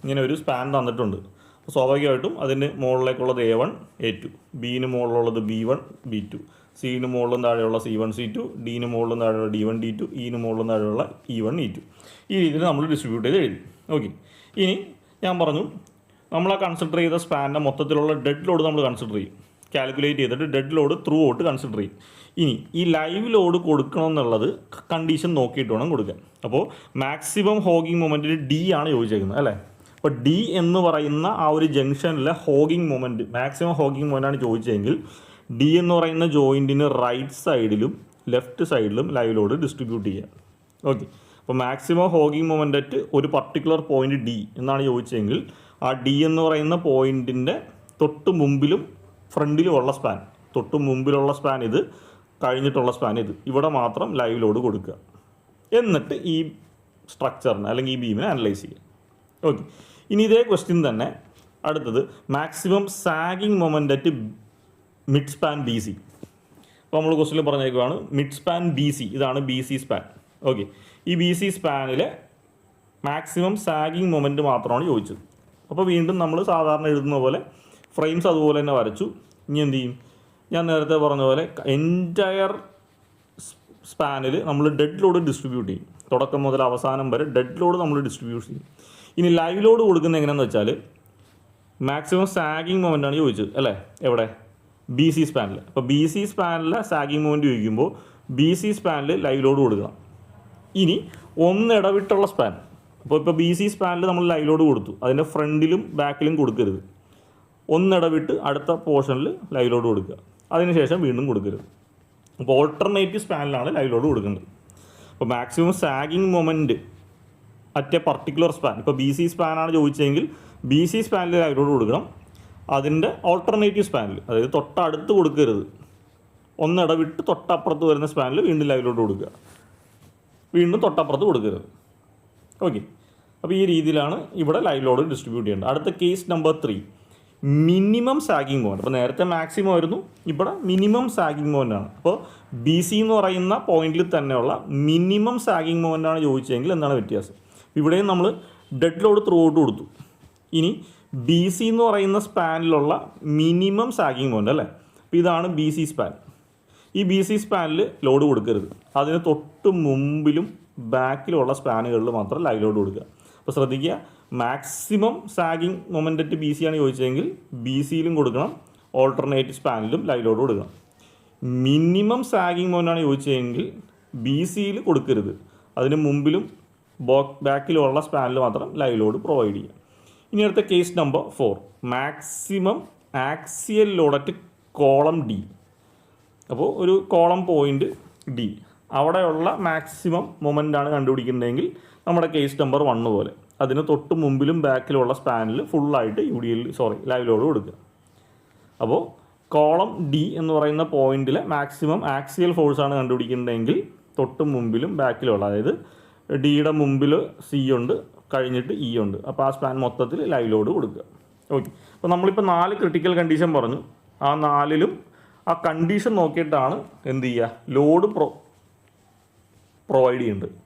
ഇങ്ങനെ ഒരു സ്പാൻ തന്നിട്ടുണ്ട്. അപ്പോൾ സ്വാഭാവികമായിട്ടും അതിന് മുകളിലേക്കുള്ളത് A1 A2, bin മുകളിലുള്ളത് B1 B2, സിന് മുകളിലും താഴെയുള്ള C1 C2, ഡിന് മുകളിലും താഴെയുള്ള D1 D2, ഇന് മുകളിലും താഴെയുള്ള E1 E2. ഈ രീതിയിൽ നമ്മൾ ഡിസ്ട്രിബ്യൂട്ട് ചെയ്ത് എഴുതി. ഓക്കെ, ഇനി ഞാൻ പറഞ്ഞു നമ്മൾ ആ കൺസിഡർ ചെയ്ത സ്പാനിൻ്റെ മൊത്തത്തിലുള്ള ഡെഡ് ലോഡ് നമ്മൾ കൺസിഡർ ചെയ്യും. കാൽക്കുലേറ്റ് ചെയ്തിട്ട് dead load through out consider ചെയ്യും. ഇനി ഈ ലൈവ് ലോഡ് കൊടുക്കണം എന്നുള്ളത് കണ്ടീഷൻ നോക്കിയിട്ട് വേണം കൊടുക്കാൻ. അപ്പോൾ മാക്സിമം ഹോഗിങ് മൊമെൻറ്റിൽ D ആണ് ചോദിച്ചേക്കുന്നത് അല്ലേ. അപ്പോൾ D എന്ന് പറയുന്ന ആ ഒരു ജംഗ്ഷനിലെ ഹോഗിങ് മൊമെൻറ്റ്, മാക്സിമം ഹോഗിങ് മൊമെൻറ്റാണ് ചോദിച്ചതെങ്കിൽ D എന്ന് പറയുന്ന ജോയിൻറ്റിന് റൈറ്റ് സൈഡിലും ലെഫ്റ്റ് സൈഡിലും ലൈവ് ലോഡ് ഡിസ്ട്രിബ്യൂട്ട് ചെയ്യുക. ഓക്കെ, അപ്പോൾ മാക്സിമം ഹോഗിങ് മൊമെൻ്റ് അറ്റ് ഒരു പർട്ടിക്കുലർ പോയിന്റ് D എന്നാണ് ചോദിച്ചതെങ്കിൽ ആ D എന്ന് പറയുന്ന പോയിൻറ്റിൻ്റെ തൊട്ട് മുമ്പിലും ഫ്രണ്ടിലുമുള്ള സ്പാൻ, തൊട്ട് മുമ്പിലുള്ള സ്പാൻ ഇത്, കഴിഞ്ഞിട്ടുള്ള സ്പാൻ ഇത്, ഇവിടെ മാത്രം ലൈവ് ലോഡ് കൊടുക്കുക. എന്നിട്ട് ഈ സ്ട്രക്ചറിനെ അല്ലെങ്കിൽ ഈ ബീമിനെ അനലൈസ് ചെയ്യുക. ഓക്കെ, ഇനി ഇതേ ക്വസ്റ്റ്യൻ തന്നെ അടുത്തത് maximum sagging moment at mid span BC. അപ്പോൾ നമ്മൾ ക്വസ്റ്റ്യനിൽ പറഞ്ഞേക്കുവാണ് മിഡ് സ്പാൻ BC, ഇതാണ് BC സ്പാൻ. ഓക്കെ, ഈ BC സ്പാനിലെ മാക്സിമം സാഗിങ് മൊമെൻറ്റ് മാത്രമാണ് ചോദിച്ചത്. അപ്പോൾ വീണ്ടും നമ്മൾ സാധാരണ എഴുതുന്ന പോലെ ഫ്രെയിംസ് അതുപോലെ തന്നെ വരച്ചു. ഇനി എന്ത് ചെയ്യും, ഞാൻ നേരത്തെ പറഞ്ഞ പോലെ എൻറ്റയർ സ്പാനിൽ നമ്മൾ ഡെഡ് ലോഡ് ഡിസ്ട്രിബ്യൂട്ട് ചെയ്യും. തുടക്കം മുതൽ അവസാനം വരെ ഡെഡ് ലോഡ് നമ്മൾ ഡിസ്ട്രിബ്യൂട്ട് ചെയ്യും. ഇനി ലൈവ് ലോഡ് കൊടുക്കുന്നത് എങ്ങനെയാണെന്ന് വെച്ചാൽ മാക്സിമം സാഗിങ് മൊമെൻ്റ് ആണ് ചോദിച്ചത് അല്ലേ, എവിടെ BC സ്പാനിൽ. അപ്പോൾ BC സ്പാനിലെ സാഗിങ് മൊമെൻറ്റ് ചോദിക്കുമ്പോൾ BC സ്പാനിൽ ലൈവ് ലോഡ് കൊടുക്കണം. ഇനി ഒന്നിടവിട്ടുള്ള സ്പാൻ, അപ്പോൾ BC സ്പാനിൽ നമ്മൾ ലൈവ് ലോഡ് കൊടുത്തു, അതിൻ്റെ ഫ്രണ്ടിലും ബാക്കിലും കൊടുക്കരുത്. ഒന്നിടവിട്ട് അടുത്ത പോർഷനിൽ ലൈവ് ലോഡ് കൊടുക്കുക, അതിനുശേഷം വീണ്ടും കൊടുക്കരുത്. അപ്പോൾ ഓൾട്ടർനേറ്റീവ് സ്പാനിലാണ് ലൈവ് ലോഡ് കൊടുക്കേണ്ടത്. അപ്പോൾ maximum sagging moment at A particular span, ഇപ്പോൾ BC സ്പാനാണ് ചോദിച്ചതെങ്കിൽ BC സ്പാനിൽ ലൈവ് ലോഡ് കൊടുക്കണം. അതിൻ്റെ ഓൾട്ടർനേറ്റീവ് സ്പാനിൽ, അതായത് തൊട്ടടുത്ത് കൊടുക്കരുത്, ഒന്നിടവിട്ട് തൊട്ടപ്പുറത്ത് വരുന്ന സ്പാനിൽ വീണ്ടും ലൈവ് ലോഡ് കൊടുക്കുക, വീണ്ടും തൊട്ടപ്പുറത്ത് കൊടുക്കരുത്. ഓക്കെ, അപ്പോൾ ഈ രീതിയിലാണ് ഇവിടെ ലൈവ് ലോഡ് ഡിസ്ട്രിബ്യൂട്ട് ചെയ്യേണ്ടത്. അടുത്ത case number 3, minimum sagging moment. അപ്പോൾ നേരത്തെ മാക്സിമം ആയിരുന്നു, ഇവിടെ മിനിമം സാഗിങ് മൊമെൻ്റ് ആണ്. അപ്പോൾ BC എന്ന് പറയുന്ന പോയിന്റിൽ തന്നെയുള്ള മിനിമം സാഗിങ് മൊമെൻ്റ് ആണ് ചോദിച്ചതെങ്കിൽ എന്താണ് വ്യത്യാസം? ഇവിടെയും നമ്മൾ ഡെഡ് ലോഡ് ത്രൂ ഔട്ട് കൊടുത്തു. ഇനി BC എന്ന് പറയുന്ന സ്പാനിലുള്ള മിനിമം സാഗിങ് മൊമെൻ്റ് അല്ലേ, അപ്പോൾ ഇതാണ് BC സ്പാൻ. ഈ BC സ്പാനിൽ ലോഡ് കൊടുക്കരുത്, അതിന് തൊട്ട് മുമ്പിലും ബാക്കിലുള്ള സ്പാനുകളിൽ മാത്രം ലൈവ് ലോഡ് കൊടുക്കുക. അപ്പോൾ ശ്രദ്ധിക്കുക, maximum sagging moment at BC ആണ് ചോദിച്ചതെങ്കിൽ BCയിലും കൊടുക്കണം, ഓൾട്ടർനേറ്റീവ് സ്പാനിലും ലൈവ് ലോഡ് കൊടുക്കണം. മിനിമം സാഗിങ് മൊമെൻ്റ് ആണ് ചോദിച്ചതെങ്കിൽ BCയിൽ കൊടുക്കരുത്, അതിന് മുമ്പിലും ബാക്കിലുള്ള സ്പാനിൽ മാത്രം ലൈവ് ലോഡ് പ്രൊവൈഡ് ചെയ്യുക. ഇനി അടുത്ത case number 4, maximum axial load at column D. അപ്പോൾ ഒരു കോളം പോയിൻ്റ് D, അവിടെയുള്ള മാക്സിമം മൊമെൻ്റാണ് കണ്ടുപിടിക്കുന്നതെങ്കിൽ നമ്മുടെ കേസ് നമ്പർ 1 പോലെ അതിന് തൊട്ട് മുമ്പിലും ബാക്കിലുള്ള സ്പാനിൽ ഫുള്ളായിട്ട് ലൈവ് ലോഡ് കൊടുക്കുക. അപ്പോൾ കോളം D എന്ന് പറയുന്ന പോയിന്റിലെ മാക്സിമം ആക്സിയൽ ഫോഴ്സാണ് കണ്ടുപിടിക്കുന്നതെങ്കിൽ തൊട്ട് മുമ്പിലും ബാക്കിലുള്ള, അതായത് ഡിയുടെ മുമ്പിൽ C ഉണ്ട്, കഴിഞ്ഞിട്ട് E ഉണ്ട്, അപ്പോൾ ആ സ്പാൻ മൊത്തത്തിൽ ലൈവ് ലോഡ് കൊടുക്കുക. ഓക്കെ, അപ്പോൾ നമ്മളിപ്പോൾ 4 ക്രിട്ടിക്കൽ കണ്ടീഷൻ പറഞ്ഞു. ആ 4ലും ആ കണ്ടീഷൻ നോക്കിയിട്ടാണ് എന്ത് ചെയ്യുക, ലോഡ് പ്രൊവൈഡ് ചെയ്യേണ്ടത്.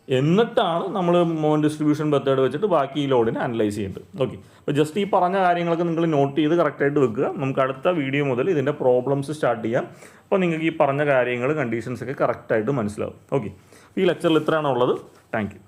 എന്നിട്ടാണ് നമ്മൾ മൊമെൻ്റ് ഡിസ്ട്രിബ്യൂഷൻ മെത്തേഡ് വെച്ചിട്ട് ബാക്കി ഈ ലോഡിനെ അനലൈസ് ചെയ്യേണ്ടത്. ഓക്കെ, അപ്പോൾ ജസ്റ്റ് ഈ പറഞ്ഞ കാര്യങ്ങളൊക്കെ നിങ്ങൾ നോട്ട് ചെയ്ത് കറക്റ്റായിട്ട് വെക്കുക. നമുക്ക് അടുത്ത വീഡിയോ മുതൽ ഇതിൻ്റെ പ്രോബ്ലംസ് സ്റ്റാർട്ട് ചെയ്യാം. അപ്പോൾ നിങ്ങൾക്ക് ഈ പറഞ്ഞ കാര്യങ്ങൾ, കണ്ടീഷൻസൊക്കെ കറക്റ്റായിട്ട് മനസ്സിലാവും. ഓക്കെ, ഈ ലെക്ചറിൽ ഇത്രയാണ് ഉള്ളത്. Thank you.